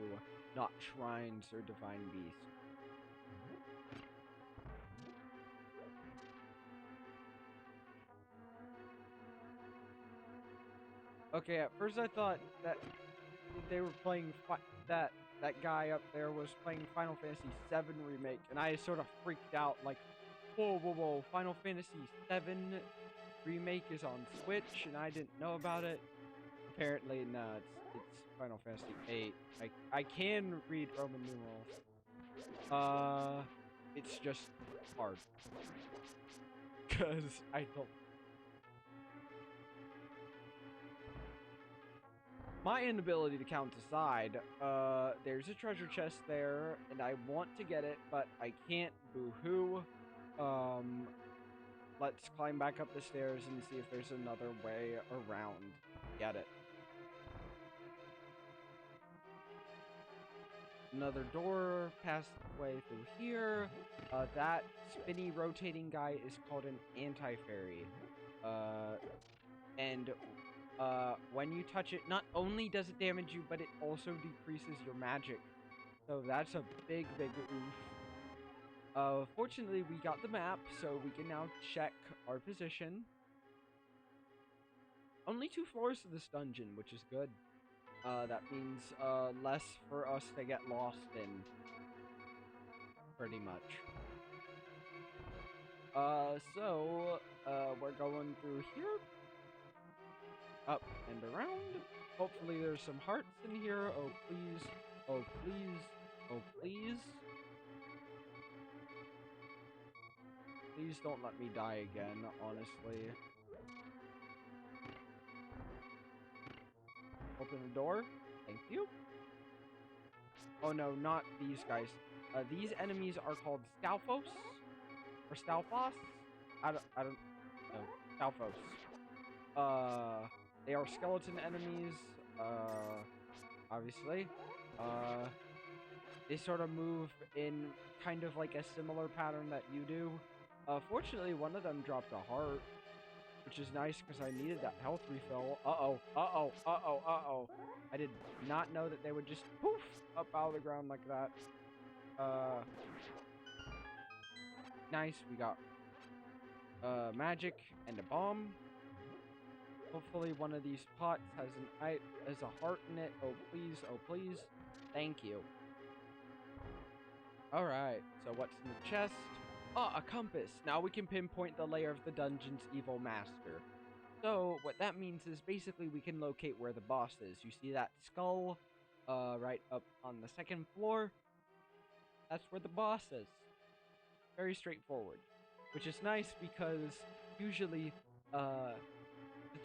not shrines or divine beasts. Okay, at first I thought that they were playing that guy up there was playing Final Fantasy VII Remake, and I sort of freaked out, like, whoa, whoa, whoa, Final Fantasy VII Remake is on Switch, and I didn't know about it. Apparently, no, it's Final Fantasy VIII. I can read Roman numerals. It's just hard. Because I don't... My inability to count aside, there's a treasure chest there, and I want to get it, but I can't. Boo-hoo. Let's climb back up the stairs and see if there's another way around. Get it. Another door passageway through here. That spinny rotating guy is called an anti-fairy. When you touch it, not only does it damage you, but it also decreases your magic. So that's a big, big oof. Fortunately, we got the map, so we can now check our position. Only 2 floors to this dungeon, which is good. That means, less for us to get lost in. Pretty much. We're going through here. Up and around. Hopefully there's some hearts in here. Oh, please. Oh, please. Oh, please. Please don't let me die again, honestly. Open the door. Thank you. Oh no, not these guys. These enemies are called Stalfos? Or Stalfos? I don't know. Stalfos. They are skeleton enemies, obviously. They sort of move in kind of like a similar pattern that you do. Fortunately, one of them dropped a heart, which is nice because I needed that health refill. Uh-oh, uh-oh, uh-oh, uh-oh. I did not know that they would just poof up out of the ground like that. Nice, we got magic and a bomb. Hopefully one of these pots has a heart in it. Oh please, oh please. Thank you. Alright, so what's in the chest? Oh, a compass. Now we can pinpoint the lair of the dungeon's evil master. So, what that means is basically we can locate where the boss is. You see that skull right up on the 2nd floor? That's where the boss is. Very straightforward. Which is nice because usually the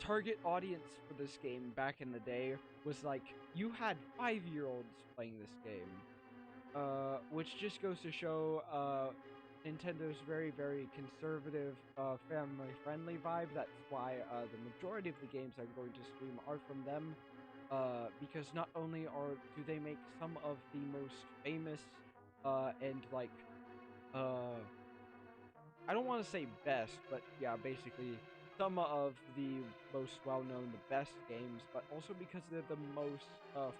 target audience for this game back in the day was like, you had 5-year-olds playing this game. Which just goes to show Nintendo's very, very conservative, family-friendly vibe. That's why the majority of the games I'm going to stream are from them. Because not only do they make some of the most famous and like I don't want to say best, but yeah, basically some of the most well-known, the best games, but also because they're the most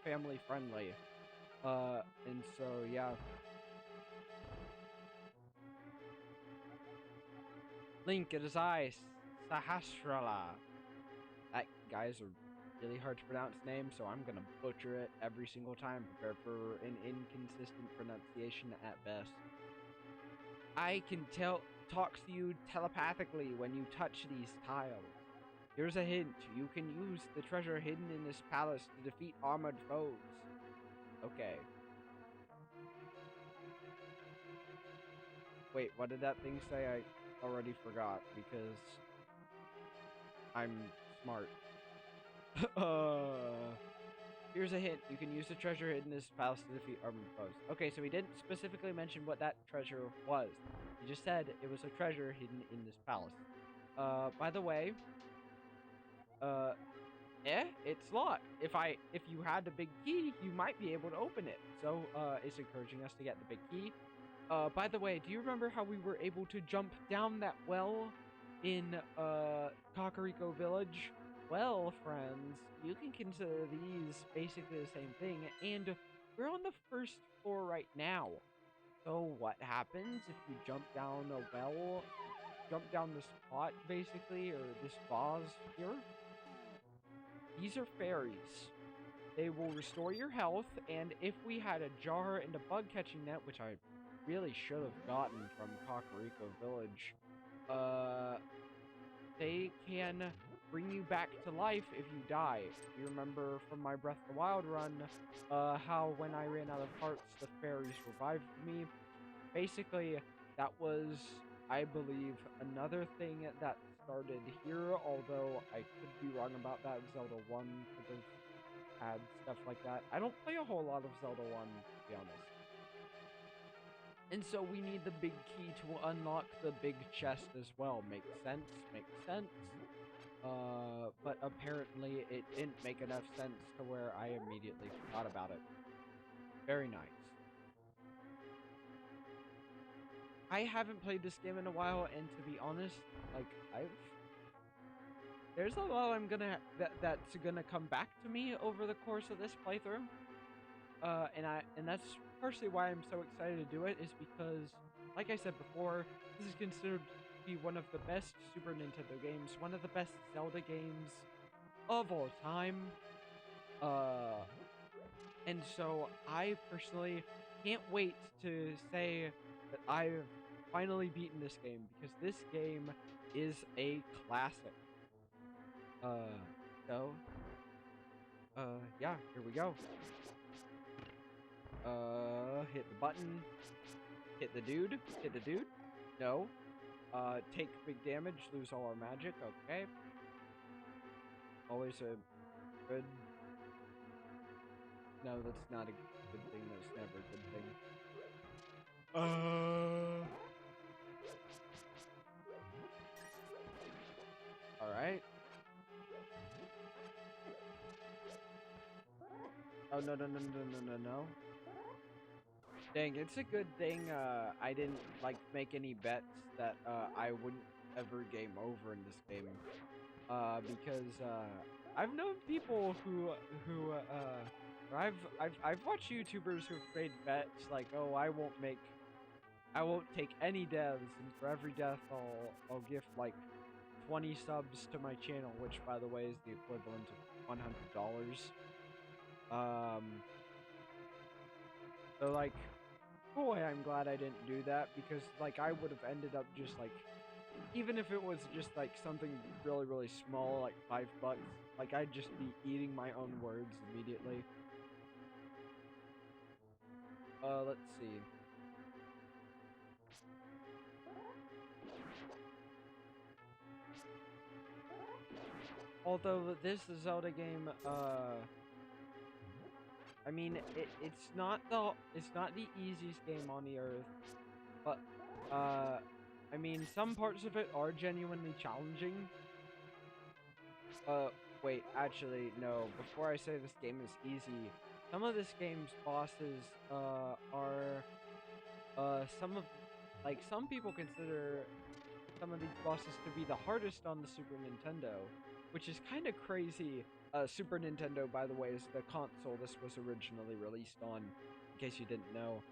family-friendly. And so, yeah. Link, it is I, Sahasrara. That guy's a really hard to pronounce name, so I'm gonna butcher it every single time. Prepare for an inconsistent pronunciation at best. I can talk to you telepathically when you touch these tiles. Here's a hint. You can use the treasure hidden in this palace to defeat armored foes. Okay. Wait, what did that thing say? I already forgot because I'm smart. Here's a hint. You can use the treasure hidden in this palace to defeat armored foes. Okay, so he didn't specifically mention what that treasure was. He just said it was a treasure hidden in this palace. By the way, it's locked. If you had the big key, you might be able to open it. So, it's encouraging us to get the big key. By the way, do you remember how we were able to jump down that well in, Kakariko Village? Well, friends, you can consider these basically the same thing, and we're on the first floor right now. So what happens if you jump down a well, jump down this pot, basically, or this vase here? These are fairies. They will restore your health, and if we had a jar and a bug catching net, which I really should have gotten from Kakariko Village, they can bring you back to life if you die. You remember from my Breath of the Wild run, how when I ran out of hearts, the fairies revived me. Basically, that was, I believe, another thing that started here, although I could be wrong about that. Zelda 1 could have had stuff like that. I don't play a whole lot of Zelda 1, to be honest. And so we need the big key to unlock the big chest as well. Makes sense, makes sense. But apparently it didn't make enough sense to where I immediately forgot about it. Very nice. I haven't played this game in a while, and to be honest, like, there's a lot that's gonna come back to me over the course of this playthrough. And that's partially why I'm so excited to do it, is because, like I said before, this is considered to be one of the best Super Nintendo games, one of the best Zelda games of all time. And so I personally can't wait to say that I've finally beaten this game, because this game is a classic. Yeah, here we go. Hit the button. Hit the dude. Hit the dude. No. Take big damage, lose all our magic. Okay. Always a good... No, that's not a good thing. That's never a good thing. Alright. Oh, no. Dang, it's a good thing, I didn't, like, make any bets that, I wouldn't ever game over in this game. Because, I've known people who, I've watched YouTubers who've made bets, like, oh, I won't take any deaths, and for every death, I'll gift, like, 20 subs to my channel, which, by the way, is the equivalent of $100. So, like, boy, I'm glad I didn't do that, because, like, I would have ended up just, like, even if it was just, like, something really, really small, like $5, like, I'd just be eating my own words immediately. Let's see. Although this Zelda game, I mean, it's not the easiest game on the earth, but, I mean, some parts of it are genuinely challenging. Wait, actually, no, before I say this game is easy, some of this game's bosses, some people consider some of these bosses to be the hardest on the Super Nintendo, which is kind of crazy. Super Nintendo, by the way, is the console this was originally released on, in case you didn't know.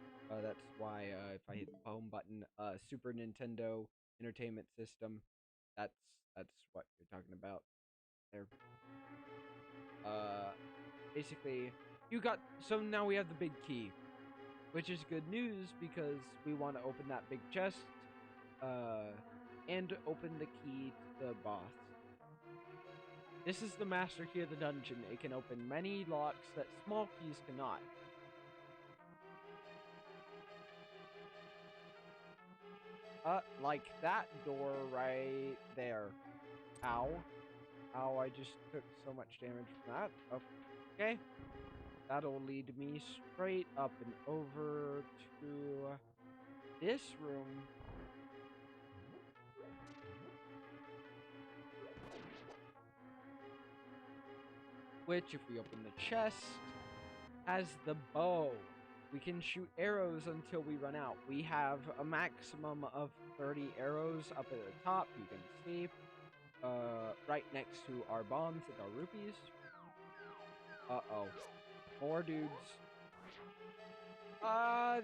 That's why, if I hit the home button, Super Nintendo Entertainment System, that's what you're talking about there. Basically, so now we have the big key, which is good news, because we want to open that big chest, and open the key to the boss. This is the master key of the dungeon. It can open many locks that small keys cannot. Like that door right there. Ow. Ow, I just took so much damage from that. Okay. That'll lead me straight up and over to this room. Which, if we open the chest, has the bow. we can shoot arrows until we run out. We have a maximum of 30 arrows up at the top, you can see. Right next to our bombs and our rupees. Uh-oh. More dudes.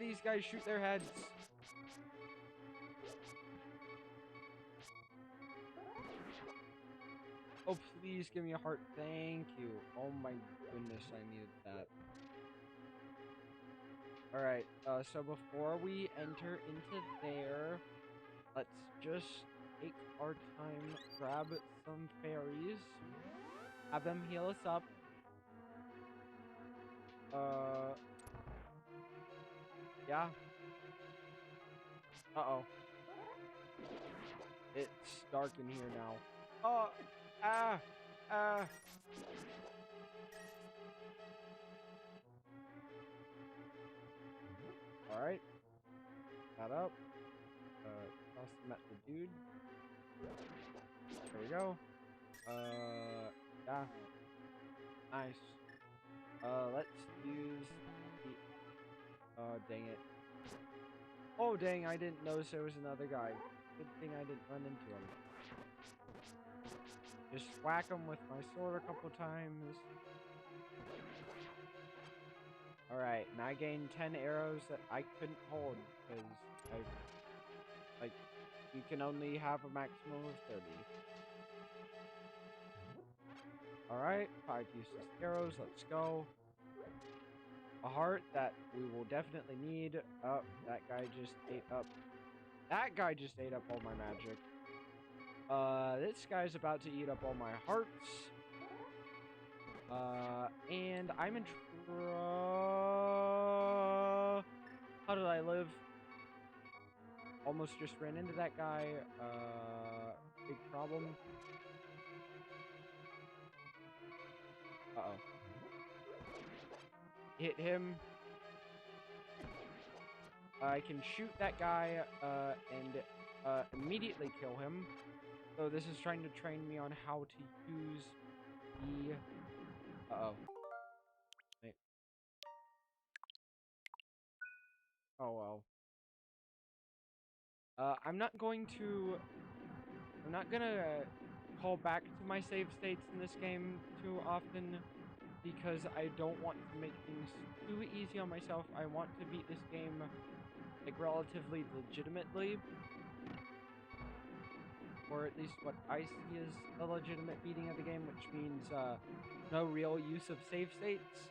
These guys shoot their heads. Oh, please give me a heart. Thank you. Oh my goodness, I needed that. Alright, so before we enter into there, let's just take our time, grab some fairies, have them heal us up. Yeah. Uh-oh. It's dark in here now. Oh, Alright. That up. Toss them at the dude. There we go. Yeah. Nice. Let's use the... dang it. Oh, dang, I didn't notice there was another guy. Good thing I didn't run into him. Just whack him with my sword a couple times. Alright, and I gained 10 arrows that I couldn't hold, because you can only have a maximum of 30. Alright, 5 useless arrows, let's go. A heart that we will definitely need. Oh, that guy just ate up. That guy just ate up all my magic. This guy's about to eat up all my hearts. And I'm in how did I live? Almost just ran into that guy. Big problem. Uh-oh. Hit him. I can shoot that guy, and immediately kill him. So this is trying to train me on how to use the... Uh-oh. Wait. Oh, well. I'm not gonna call back to my save states in this game too often, because I don't want to make things too easy on myself. I want to beat this game, like, relatively legitimately. Or at least what I see as a legitimate beating of the game, which means, no real use of save states.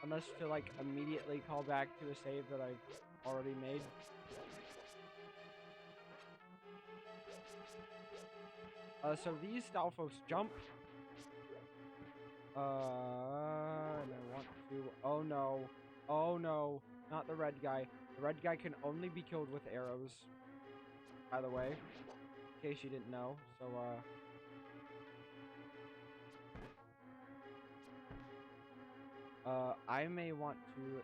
Unless to, like, immediately call back to a save that I've already made. So these Stalfos jump. And I want to... Oh no. Oh no. Not the red guy. The red guy can only be killed with arrows. By the way. In case you didn't know. So, I may want to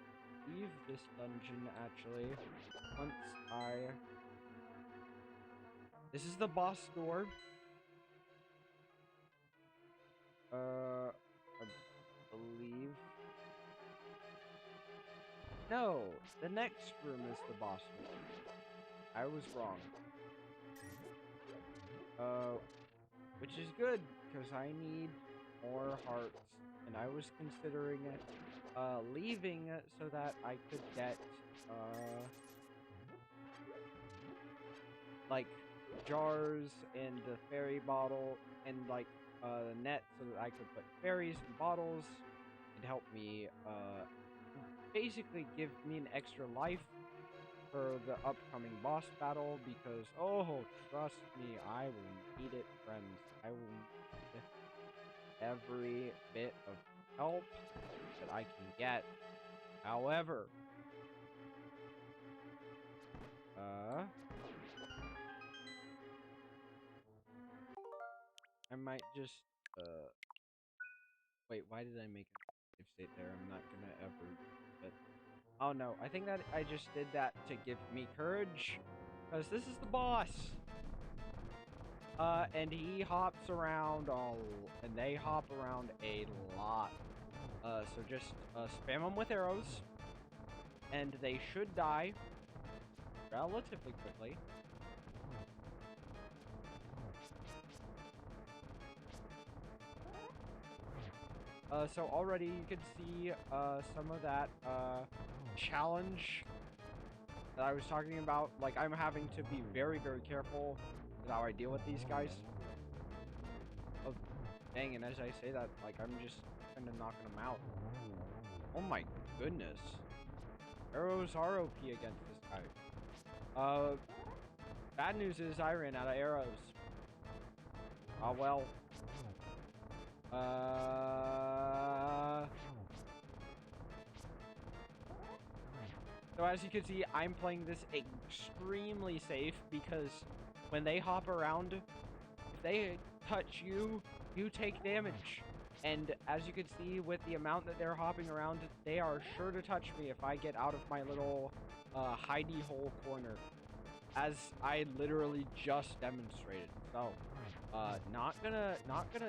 leave this dungeon, actually. Once I... This is the boss door. I believe. No, the next room is the boss room. I was wrong. Which is good, because I need more hearts. And I was considering leaving so that I could get, like, jars and the fairy bottle and, like, the net so that I could put fairies in bottles and help me, basically give me an extra life for the upcoming boss battle, because, oh, trust me, I will need it, friends. I will need every bit of help that I can get. However, I might just, wait, why did I make a save state there? I'm not gonna ever, but, oh no, I think that I just did that to give me courage, because this is the boss. And he hops around and they hop around a lot. So just, spam them with arrows. and they should die relatively quickly. So already you can see some of that challenge that I was talking about. Like, I'm having to be very, very careful with how I deal with these guys. Oh, dang, and as I say that, like, I'm just kind of knocking them out. Oh my goodness. Arrows are OP against this guy. Bad news is I ran out of arrows. Oh well. So as you can see, I'm playing this extremely safe because when they hop around, if they touch you, you take damage. And as you can see, with the amount that they're hopping around, they are sure to touch me if I get out of my little hidey hole corner, as I literally just demonstrated. So, not gonna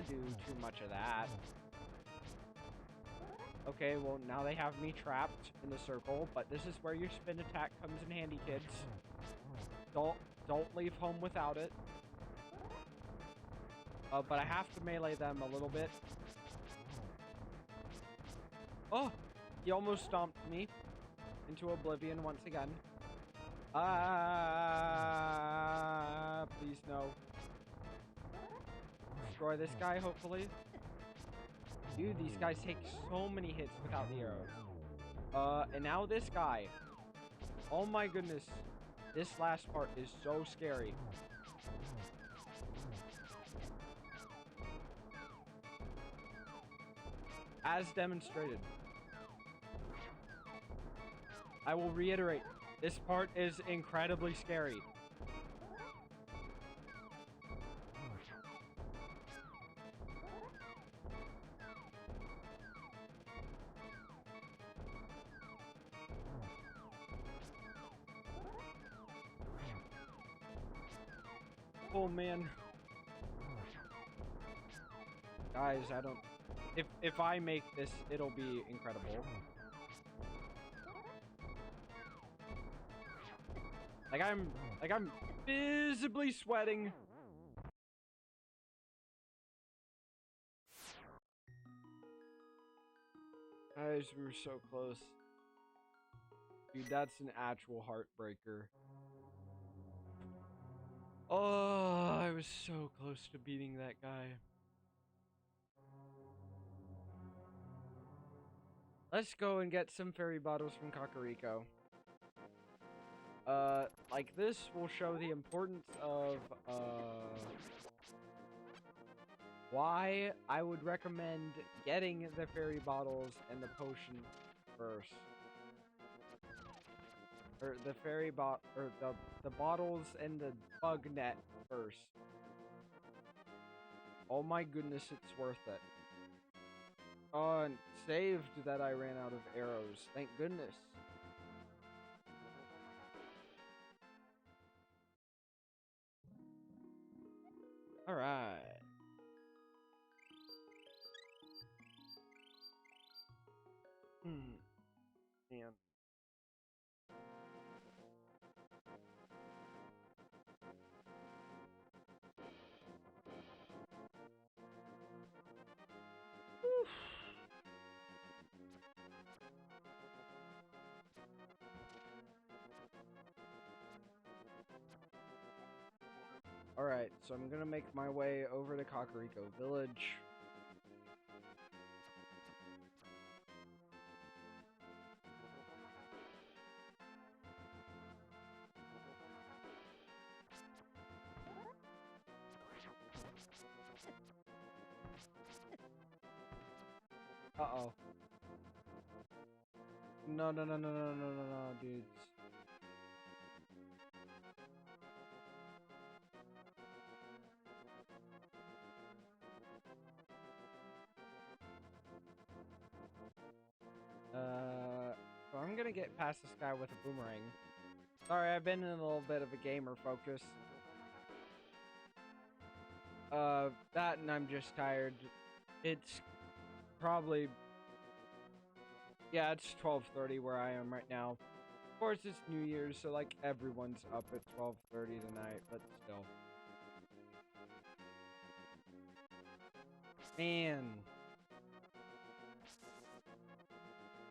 do too much of that. Okay, well now they have me trapped in the circle, but this is where your spin attack comes in handy, kids. Don't leave home without it. But I have to melee them a little bit. Oh, he almost stomped me into oblivion once again. Please no. Destroy this guy, hopefully. Dude, these guys take so many hits without the arrows. And now this guy. Oh my goodness. This last part is so scary. As demonstrated. I will reiterate, this part is incredibly scary. Oh man. Guys, I don't... If I make this, it'll be incredible. Like I'm visibly sweating. Guys, we were so close. Dude, that's an actual heartbreaker. Oh, I was so close to beating that guy. Let's go and get some fairy bottles from Kakariko. Like this will show the importance of, why I would recommend getting the fairy bottles and the potion first. Or the fairy or the bottles and the bug net first. Oh my goodness, it's worth it. Oh, and saved that I ran out of arrows. Thank goodness. Alright. Man. Alright, so I'm gonna make my way over to Kakariko Village. Uh-oh. No, dudes. So I'm gonna get past this guy with a boomerang. Sorry, I've been in a little bit of a gamer focus. That and I'm just tired. It's probably Yeah, it's 12:30 where I am right now. Of course, it's New Year's, so like everyone's up at 12:30 tonight, but still. Man.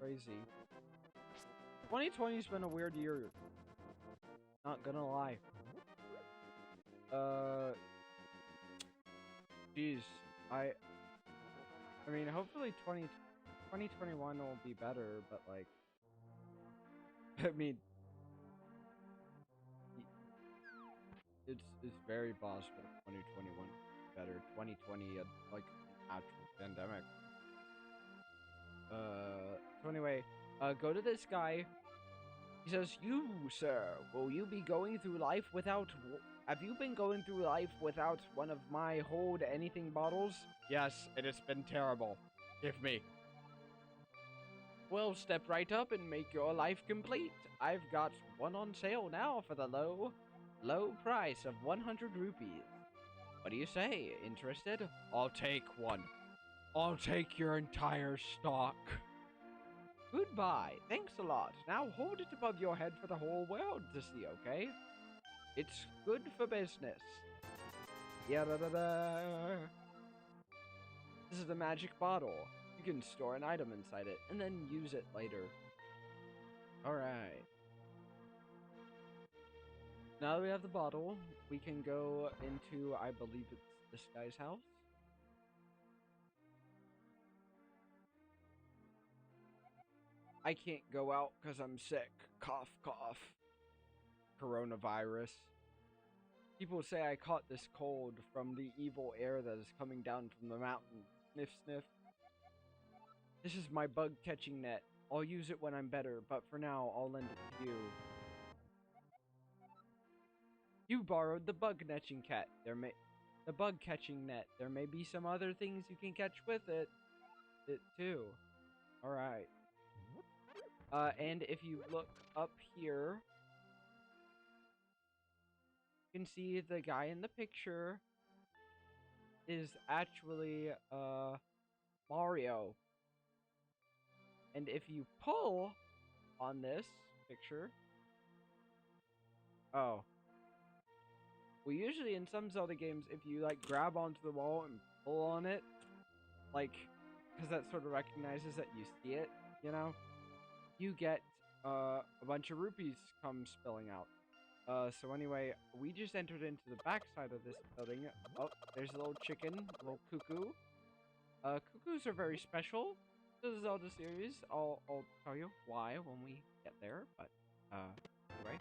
Crazy. 2020's been a weird year. Not gonna lie. Jeez. I mean, hopefully 2021 will be better, but like, I mean, it's very possible 2021 will be better. 2020 had like an actual pandemic. So anyway, go to this guy. He says, "You, sir, will you be going through life without... Have you been going through life without one of my hold anything bottles?" "Yes, it has been terrible. Give me." "Well, step right up and make your life complete. I've got one on sale now for the low price of 100 rupees. What do you say? Interested?" "I'll take one. I'll take your entire stock." "Goodbye. Thanks a lot. Now hold it above your head for the whole world to see, okay? It's good for business." Yada-da-da. This is the magic bottle. You can store an item inside it and then use it later. Alright. Now that we have the bottle, we can go into, I believe it's this guy's house. I can't go out because I'm sick. Cough, cough. Coronavirus. People say I caught this cold from the evil air that is coming down from the mountain. Sniff, sniff. This is my bug catching net. I'll use it when I'm better, but for now, I'll lend it to you. You borrowed the bug catching cat. The bug catching net. There may be some other things you can catch with it too. Alright. And if you look up here, you can see the guy in the picture is actually, Mario. And if you pull on this picture... Oh. Well, usually in some Zelda games, if you, like, grab onto the wall and pull on it, like, because that sort of recognizes that you see it, you know? You get, a bunch of rupees come spilling out. So anyway, we just entered into the backside of this building. Oh, there's a little chicken, a little cuckoo. Cuckoos are very special to the Zelda series. I'll tell you why when we get there, but, anyway.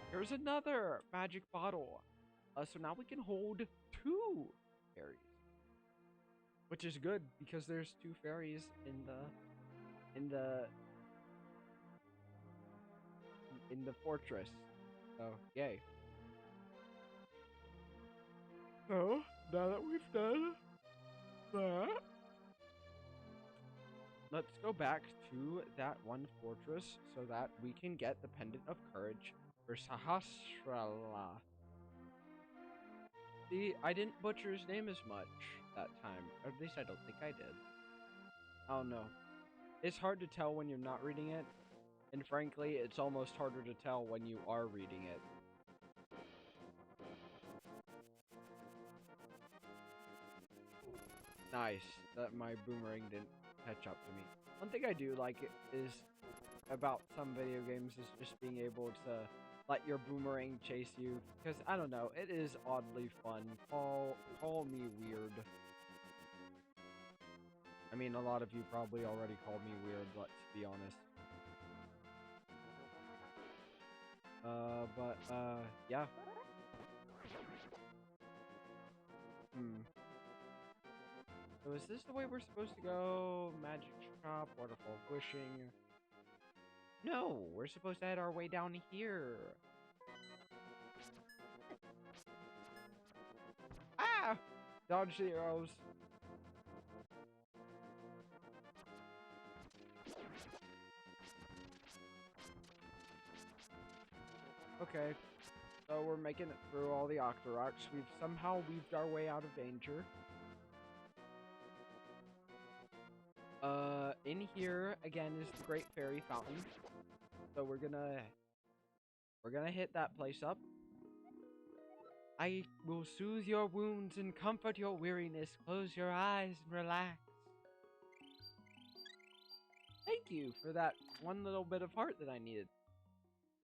Here's another magic bottle. So now we can hold 2 fairies. Which is good, because there's 2 fairies in the fortress. So, yay. So, now that we've done that, let's go back to that one fortress so that we can get the Pendant of Courage for Sahasrara. See, I didn't butcher his name as much that time. Or at least I don't think I did. I don't know. It's hard to tell when you're not reading it. And frankly, it's almost harder to tell when you are reading it. Nice that my boomerang didn't catch up to me. One thing I do like is about some video games is just being able to let your boomerang chase you, because I don't know, it is oddly fun. Call me weird. I mean, a lot of you probably already called me weird, let's be honest. Yeah. So is this the way we're supposed to go? Magic shop, waterfall of wishing. No, we're supposed to head our way down here. Ah! Dodge the arrows. Okay. So we're making it through all the Octoroks. We've somehow weaved our way out of danger. In here again is the Great Fairy Fountain. So we're gonna hit that place up. I will soothe your wounds and comfort your weariness. Close your eyes and relax. Thank you for that one little bit of heart that I needed.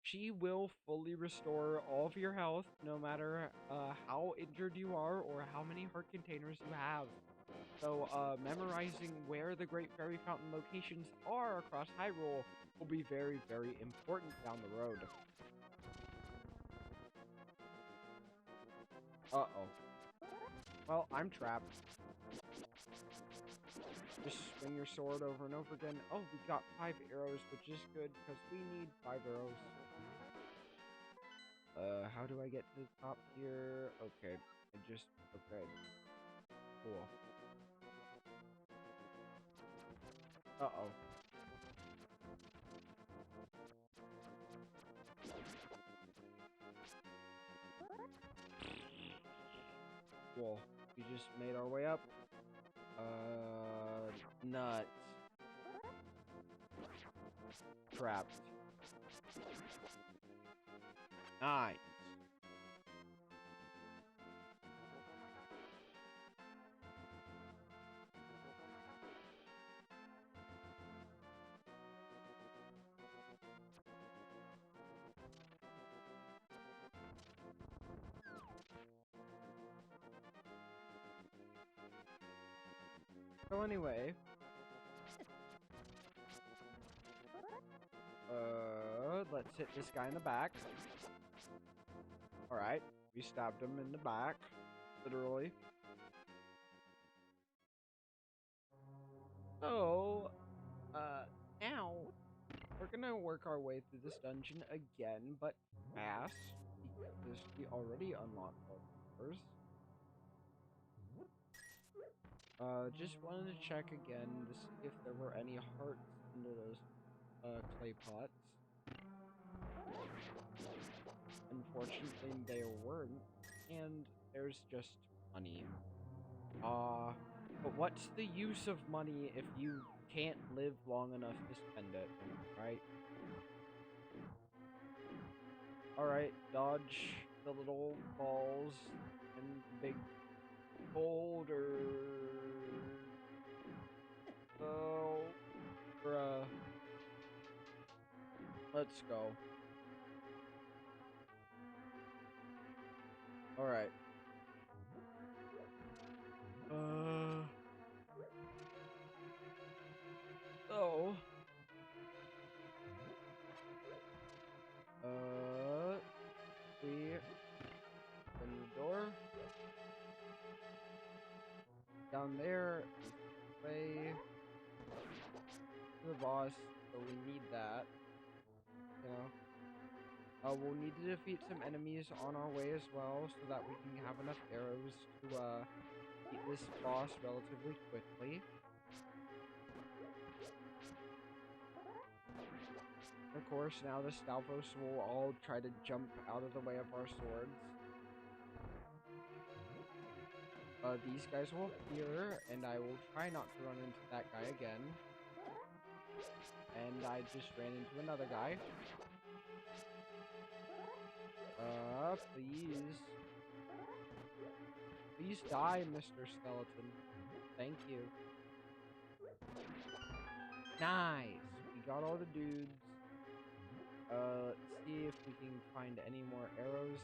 She will fully restore all of your health, no matter how injured you are or how many heart containers you have. So, memorizing where the Great Fairy Fountain locations are across Hyrule will be very, very important down the road. Uh-oh. Well, I'm trapped. Just swing your sword over and over again. Oh, we got 5 arrows, which is good, because we need 5 arrows. How do I get to the top here? Okay, okay. Cool. Uh-oh. Cool. We just made our way up. Nuts. Trapped. Nice. So anyway, let's hit this guy in the back. Alright, we stabbed him in the back, literally. So, now, we're gonna work our way through this dungeon again, but fast, because we already unlocked all the doors. Just wanted to check again to see if there were any hearts under those, clay pots. Unfortunately, there weren't, and there's just money. But what's the use of money if you can't live long enough to spend it, right? Alright, dodge the little balls and the big boulder. Oh, bruh. Let's go. Alright. So. We open the door. Down there is the way to the boss, so we need that. You know. We'll need to defeat some enemies on our way as well, so that we can have enough arrows to, beat this boss relatively quickly. Of course, now the Stalfos will all try to jump out of the way of our swords. These guys will appear, and I will try not to run into that guy again. And I just ran into another guy. Please. Please die, Mr. Skeleton. Thank you. Nice! We got all the dudes. Let's see if we can find any more arrows.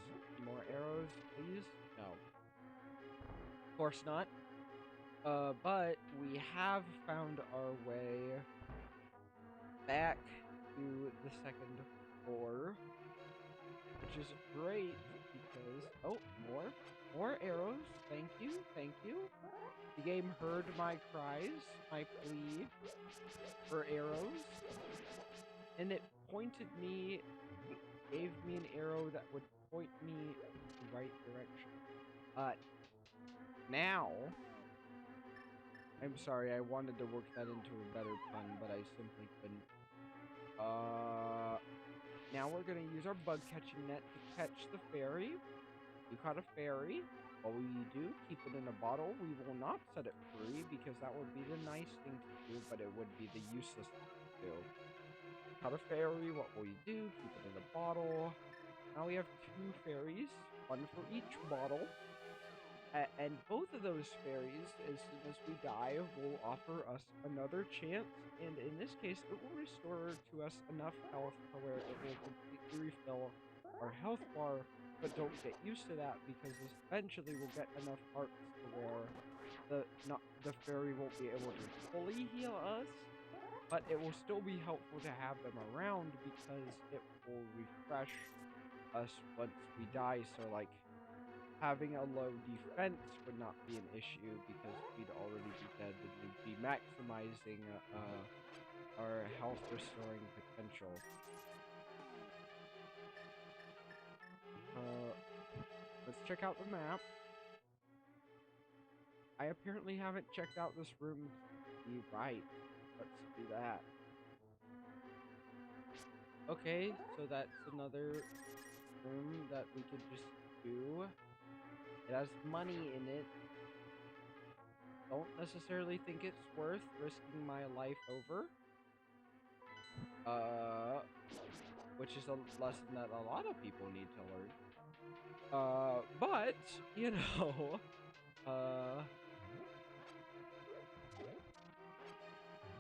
More arrows, please? No. Of course not. But we have found our way back to the second floor, which is great because, oh, more arrows. Thank you, thank you. The game heard my cries, my plea for arrows, and it pointed me, it gave me an arrow that would point me in the right direction. Now, I'm sorry, I wanted to work that into a better pun, but I simply couldn't. Now we're gonna use our bug catching net to catch the fairy. You caught a fairy. while we do keep it in a bottle, we will not set it free because that would be the nice thing to do, but it would be the useless thing to do. Cut a fairy, what will you do? Keep it in a bottle. Now we have 2 fairies, 1 for each bottle. And both of those fairies, as soon as we die, will offer us another chance. And in this case, it will restore to us enough health to where it will completely refill our health bar. But don't get used to that because eventually we'll get enough hearts to where the fairy won't be able to fully heal us. But it will still be helpful to have them around because it will refresh us once we die. So like, having a low defense would not be an issue because we'd already be dead and we'd be maximizing our health restoring potential. Let's check out the map. I apparently haven't checked out this room to be right. Let's do that. Okay, so that's another room that we could just do. It has money in it. Don't necessarily think it's worth risking my life over. Which is a lesson that a lot of people need to learn. But, you know,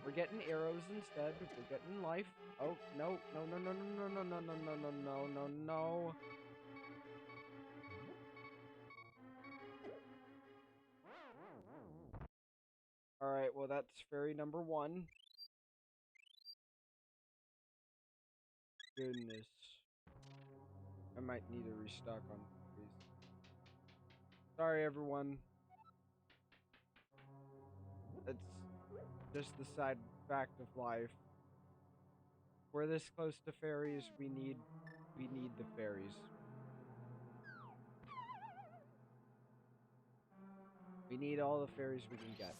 we're getting arrows instead. We're getting life. Oh, no, no, no, no, no, no, no, no, no, no, no, no, no. Alright, well that's fairy number 1. Goodness. I might need to restock on these. Sorry everyone. It's just the sad fact of life. We're this close to fairies, we need the fairies. We need all the fairies we can get.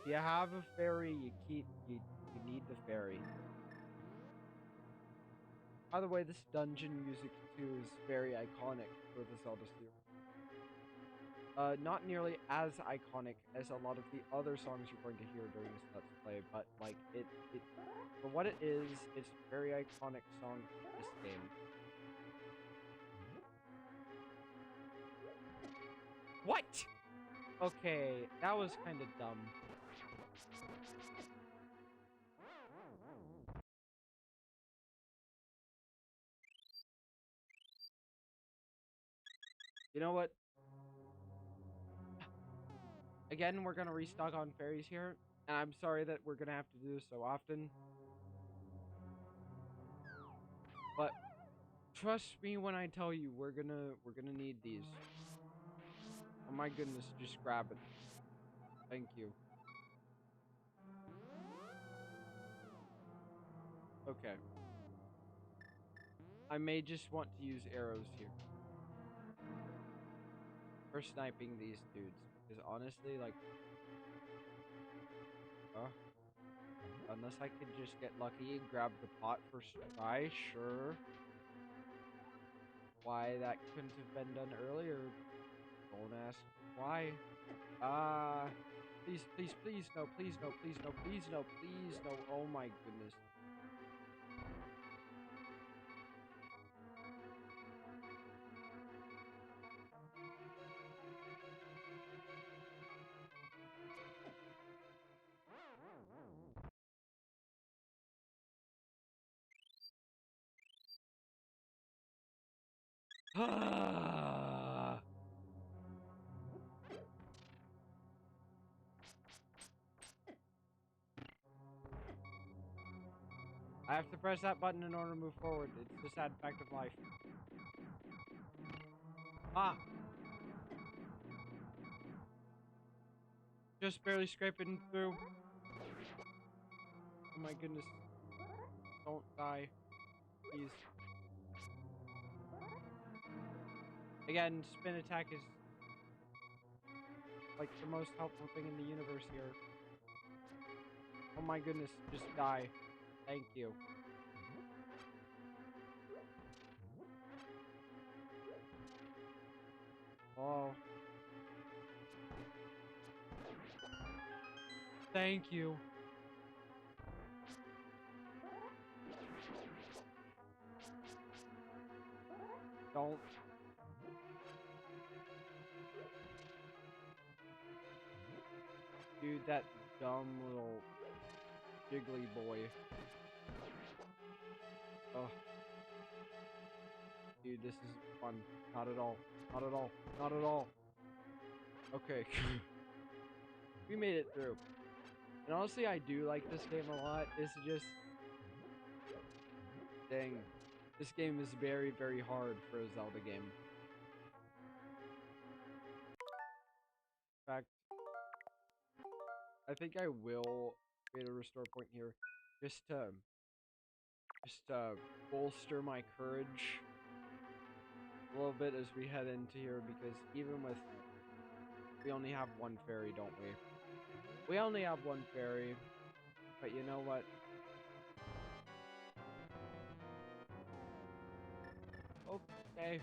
If you have a fairy, you need the fairy. By the way, this dungeon music too is very iconic for the Zelda series. Not nearly as iconic as a lot of the other songs you're going to hear during this Let's Play, but like it for what it is, it's a very iconic song for this game. What? Okay, that was kind of dumb. You know what? Again, we're gonna restock on fairies here, and I'm sorry that we're gonna have to do this so often. But trust me when I tell you, we're gonna need these. Oh my goodness, just grab it. Thank you. Okay. I may just want to use arrows here for sniping these dudes, because honestly, like, unless I could just get lucky and grab the pot first try, sure. Why that couldn't have been done earlier, don't ask why. Please, please, please, no, please, no, please, no, please, no, please, no, oh my goodness. I have to press that button in order to move forward. It's the sad fact of life. Just barely scraping through. Oh my goodness. Don't die. Please. Again, spin attack is like the most helpful thing in the universe here. Oh my goodness, just die. Thank you. Oh. Thank you. Don't. Dude, that dumb little jiggly boy. Oh. Dude, this is fun. Not at all. Not at all. Not at all. Okay. We made it through. And honestly, I do like this game a lot. It's just... Dang. This game is very, very hard for a Zelda game. In fact, I think I will create a restore point here. Just to bolster my courage a little bit as we head into here, because even with... We only have one fairy, don't we? We only have one fairy, but you know what? Okay.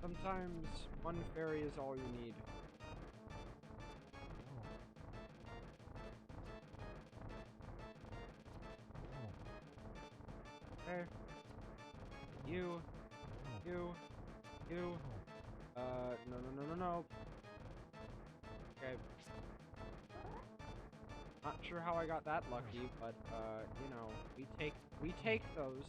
Sometimes one fairy is all you need. Okay. You. No. Okay. Not sure how I got that lucky, but, you know, we take those.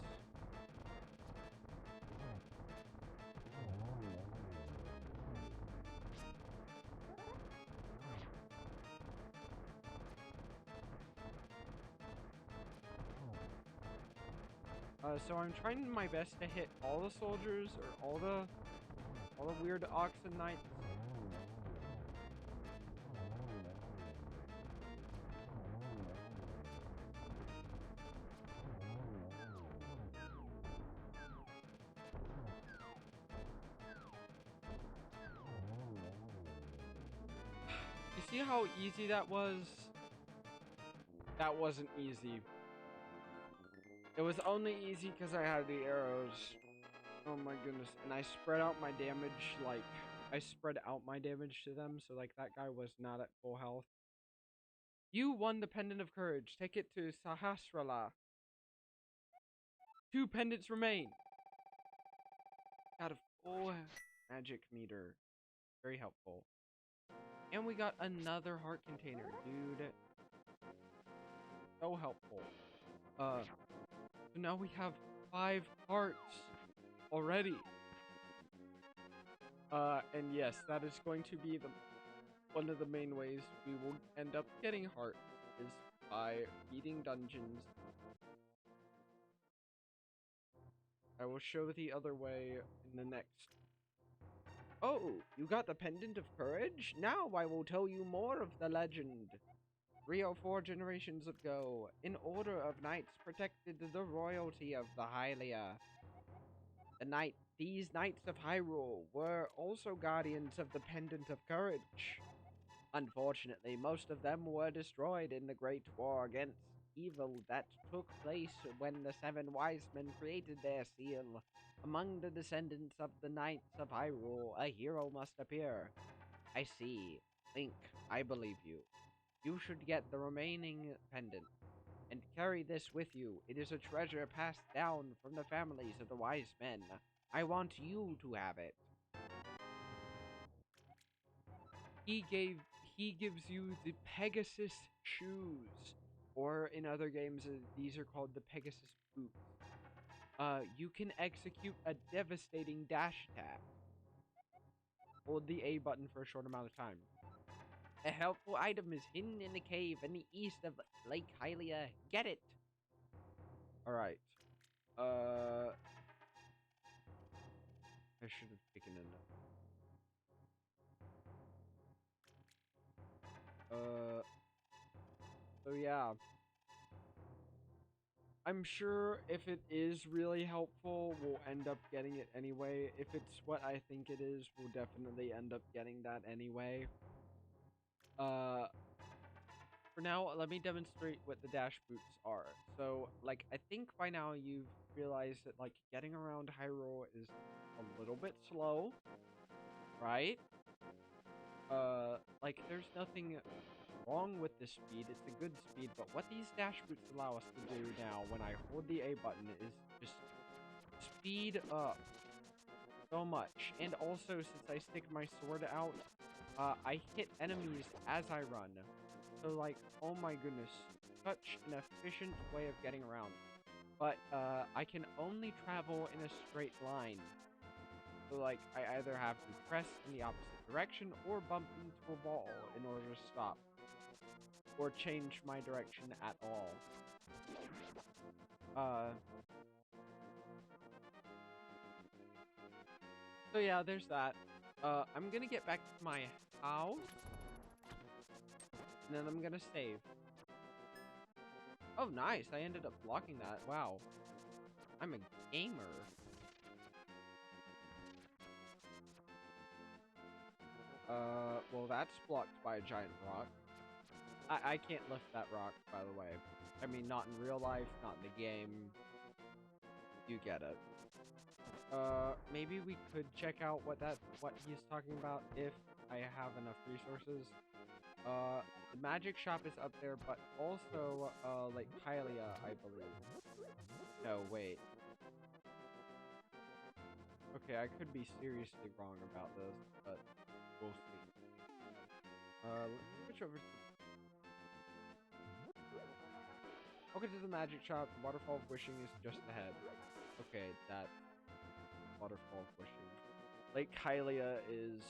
So I'm trying my best to hit all the soldiers, or all the weird oxen knights. You see how easy that was? That wasn't easy. It was only easy because I had the arrows. Oh my goodness. And I spread out my damage, like, I spread out my damage to them, so, like, that guy was not at full health. You won the Pendant of Courage. Take it to Sahasrara. 2 pendants remain. Got a full magic meter. Very helpful. And we got another heart container, dude. So helpful. So now we have 5 hearts already. And yes, that is going to be one of the main ways we will end up getting hearts, is by beating dungeons. I will show the other way in the next. Oh, you got the Pendant of Courage? Now I will tell you more of the legend. 3 or 4 generations ago, an order of knights protected the royalty of the Hylia. These knights of Hyrule were also guardians of the Pendant of Courage. Unfortunately, most of them were destroyed in the Great War against evil that took place when the 7 wise men created their seal. Among the descendants of the Knights of Hyrule, a hero must appear. I see. Link, I believe you. You should get the remaining pendant, and carry this with you. It is a treasure passed down from the families of the wise men. I want you to have it. He gives you the Pegasus shoes, or in other games, these are called the Pegasus boots. You can execute a devastating dash attack. Hold the A button for a short amount of time. A helpful item is hidden in a cave in the east of Lake Hylia. Get it! Alright. I should have taken a note. So yeah. I'm sure if it is really helpful, we'll end up getting it anyway. If it's what I think it is, we'll definitely end up getting that anyway. For now, let me demonstrate what the dash boots are. So, like, I think by now you've realized that, like, getting around Hyrule is a little bit slow, right? Like, there's nothing wrong with the speed. It's a good speed, but what these dash boots allow us to do now when I hold the A button is just speed up so much. And also, since I stick my sword out, I hit enemies as I run. So, like, oh my goodness, such an efficient way of getting around. But, I can only travel in a straight line. So, like, I either have to press in the opposite direction or bump into a wall in order to stop. Or change my direction at all. So yeah, there's that. I'm gonna get back to my house. And then I'm gonna save. Oh, nice. I ended up blocking that. Wow. I'm a gamer. Well, that's blocked by a giant rock. I can't lift that rock, by the way. I mean, not in real life, not in the game. You get it. Maybe we could check out what he's talking about if I have enough resources. The magic shop is up there, but also, Lake Hylia, I believe. No, wait. Okay, I could be seriously wrong about this, but we'll see. Let's switch over to... Okay, to the magic shop. Waterfall of Wishing is just ahead. Okay, that... Waterfall of Wishing. Lake Hylia is...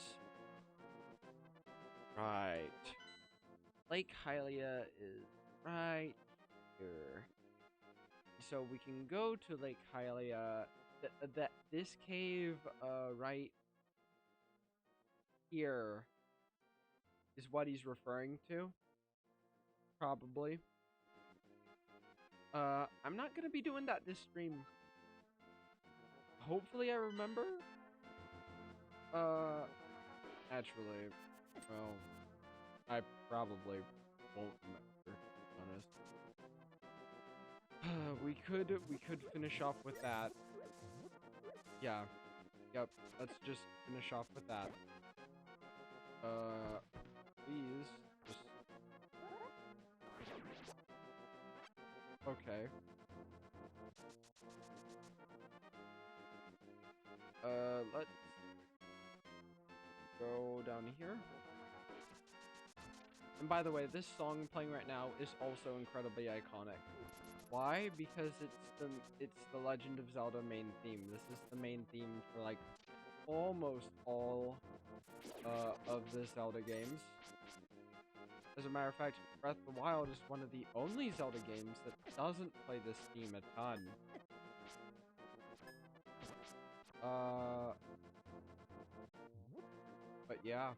Right. Lake Hylia is right here. So we can go to Lake Hylia. This cave, right here is what he's referring to. Probably. I'm not gonna be doing that this stream. Hopefully I remember. Actually, well, I probably won't remember, to be honest. We could finish off with that. Yeah. Yep. Let's just finish off with that. Please. Just... Okay. Let's go down here. And by the way, this song playing right now is also incredibly iconic. Why? Because it's the Legend of Zelda main theme. This is the main theme for, like, almost all of the Zelda games. As a matter of fact, Breath of the Wild is one of the only Zelda games that doesn't play this theme a ton. But yeah.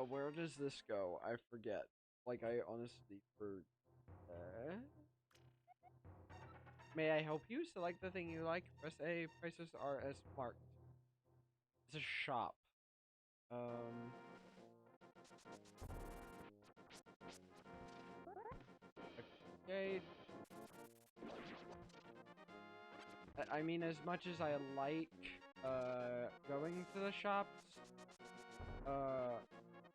Where does this go? I forget. Like, I honestly forget. May I help you? Select the thing you like. Press A. Prices are as marked. It's a shop. Okay. I mean, as much as I like, going to the shops,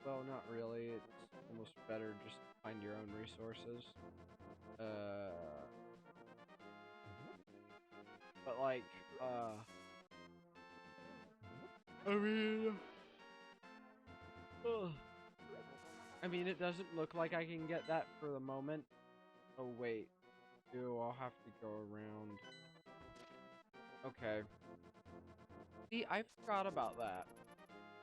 well, not really. It's almost better just to find your own resources. But, like, I mean, it doesn't look like I can get that for the moment. Oh, wait. Ew, I'll have to go around. Okay. See, I forgot about that.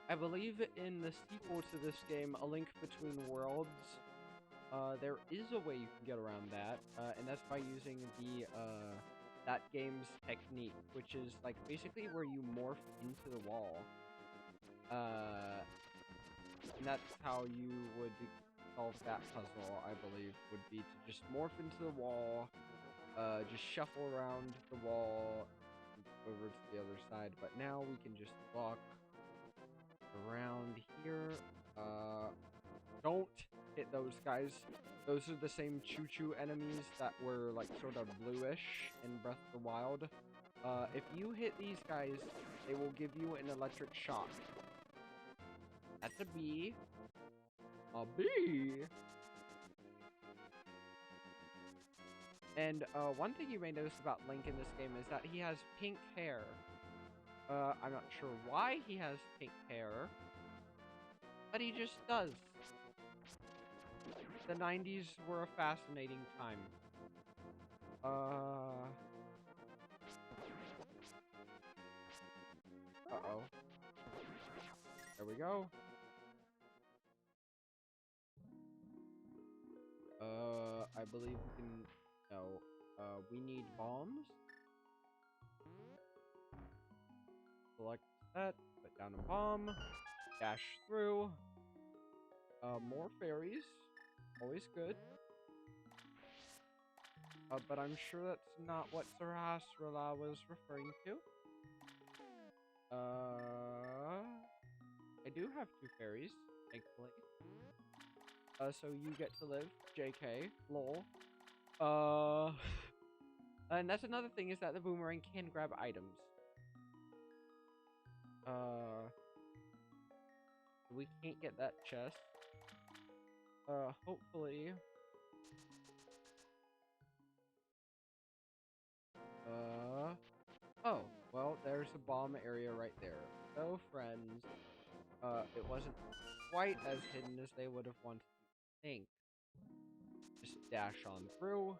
I believe in the sequel to this game, A Link Between Worlds, there is a way you can get around that, and that's by using that game's technique, which is, like, basically where you morph into the wall. And that's how you would solve that puzzle, I believe, would be to just morph into the wall, just shuffle around the wall, over to the other side, but now we can just walk around here. Don't hit those guys. Those are the same choo-choo enemies that were like sort of bluish in Breath of the Wild. If you hit these guys, they will give you an electric shock. That's a bee. A bee! And one thing you may notice about Link in this game is that he has pink hair. I'm not sure why he has pink hair, but he just does. The 90s were a fascinating time. Uh-oh. There we go. I believe we can... No. We need bombs. Select that. Put down a bomb. Dash through. More fairies. Always good. But I'm sure that's not what Sarasrala was referring to. I do have 2 fairies, thankfully. So you get to live. JK. Lol. And that's another thing, is that the boomerang can grab items. We can't get that chest. Hopefully. Oh, well, there's a bomb area right there. So, friends, it wasn't quite as hidden as they would have wanted to think. Just dash on through.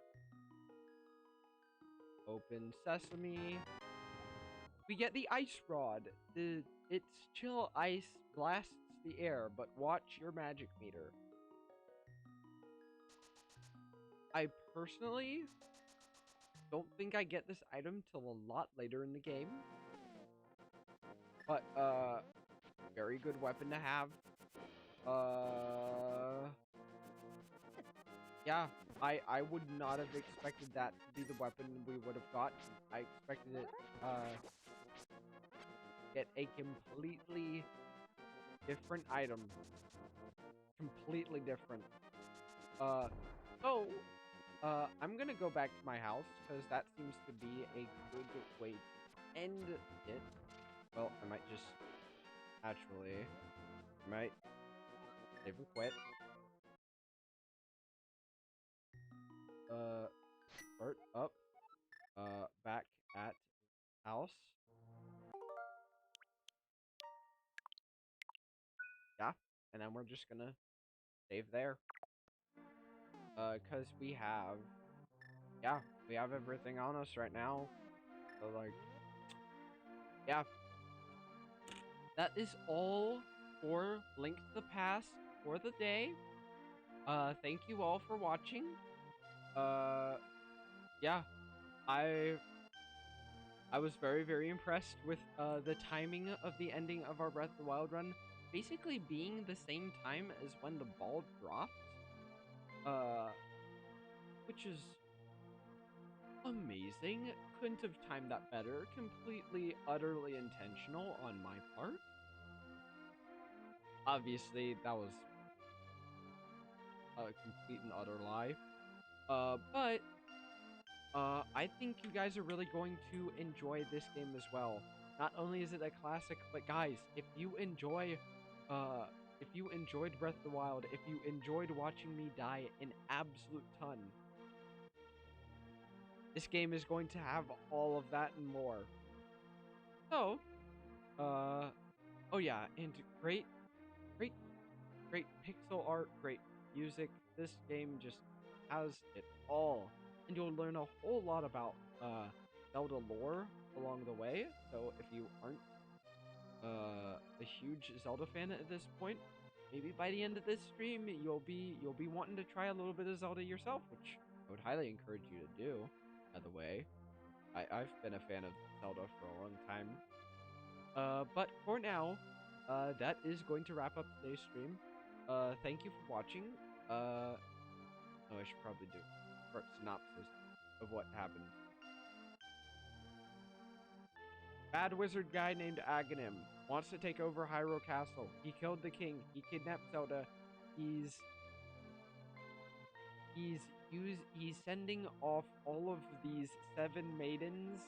Open sesame. We get the ice rod. Its chill ice blasts the air, but watch your magic meter. I personally don't think I get this item till a lot later in the game. But, very good weapon to have. Yeah, I would not have expected that to be the weapon we would have got. I expected it, get a completely different item. Completely different. I'm gonna go back to my house, because that seems to be a good way to end it. Well, I might just... Actually... I might... save and quit. Start up. Back at house. Yeah, and then we're just gonna save there. Cause we have... Yeah, we have everything on us right now. So, like... Yeah. That is all for Link to the Past for the day. Thank you all for watching. Yeah. I was very, very impressed with the timing of the ending of our Breath of the Wild run. Basically being the same time as when the ball dropped. Which is amazing. Couldn't have timed that better. Completely, utterly intentional on my part. Obviously, that was a complete and utter lie. But I think you guys are really going to enjoy this game as well. Not only is it a classic, but guys, if you enjoyed Breath of the Wild, if you enjoyed watching me die an absolute ton, this game is going to have all of that and more. So, oh yeah, and great pixel art, great music. This game just has it all. And you'll learn a whole lot about Zelda lore along the way. So if you aren't a huge Zelda fan at this point, maybe by the end of this stream you'll be wanting to try a little bit of Zelda yourself, which I would highly encourage you to do. By the way, I've been a fan of Zelda for a long time. But for now, that is going to wrap up today's stream. Thank you for watching. Oh, I should probably do a short synopsis of what happened. Bad wizard guy named Agahnim wants to take over Hyrule Castle. He killed the king. He kidnapped Zelda. He's sending off all of these 7 maidens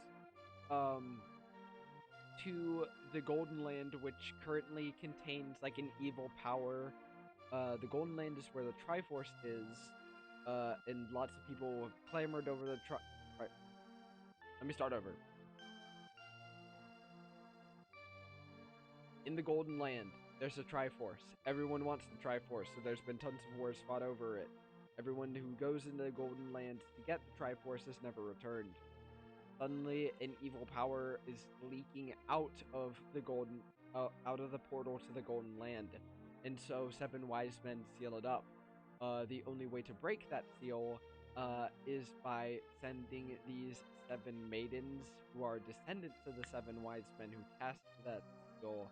to the Golden Land, which currently contains like an evil power. The Golden Land is where the Triforce is, and lots of people clamored over the Alright, let me start over. In the Golden Land, there's a Triforce. Everyone wants the Triforce, so there's been tons of wars fought over it. Everyone who goes into the Golden Land to get the Triforce has never returned. Suddenly, an evil power is leaking out of the out of the portal to the Golden Land, and so 7 wise men seal it up. The only way to break that seal is by sending these 7 maidens, who are descendants of the 7 wise men who cast that seal,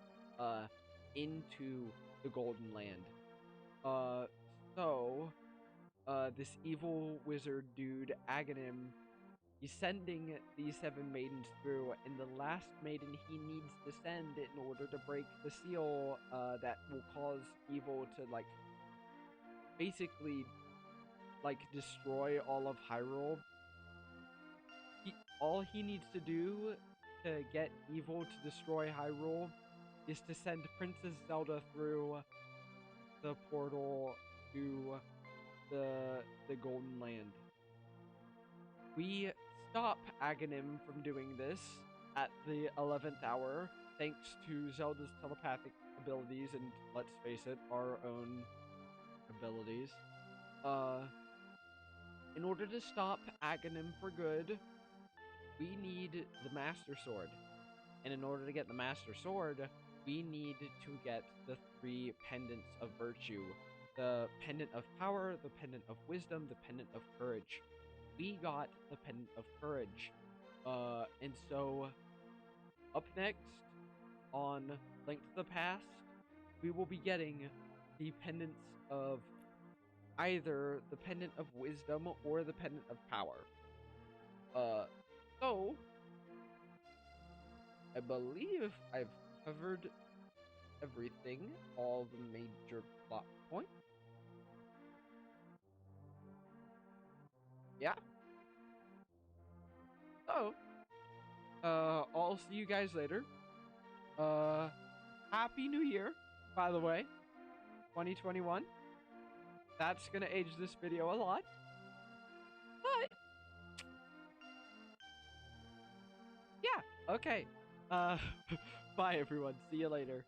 into the Golden Land. This evil wizard dude, Agahnim, he's sending these 7 maidens through, and the last maiden he needs to send in order to break the seal that will cause evil to, like, basically, like, destroy all of Hyrule. All he needs to do to get evil to destroy Hyrule is to send Princess Zelda through the portal to the Golden Land. We stop Agahnim from doing this at the 11th hour, thanks to Zelda's telepathic abilities and, let's face it, our own abilities. In order to stop Agahnim for good, we need the Master Sword. And in order to get the Master Sword, we need to get the 3 pendants of virtue. The Pendant of Power, the Pendant of Wisdom, the Pendant of Courage. We got the Pendant of Courage. And so, up next, on Link to the Past, we will be getting the Pendants of either the Pendant of Wisdom or the Pendant of Power. So, I believe I've covered everything, all the major plot points. Yeah. So, I'll see you guys later. Happy New Year, by the way. 2021. That's gonna age this video a lot. But, yeah, okay. Bye everyone. See you later.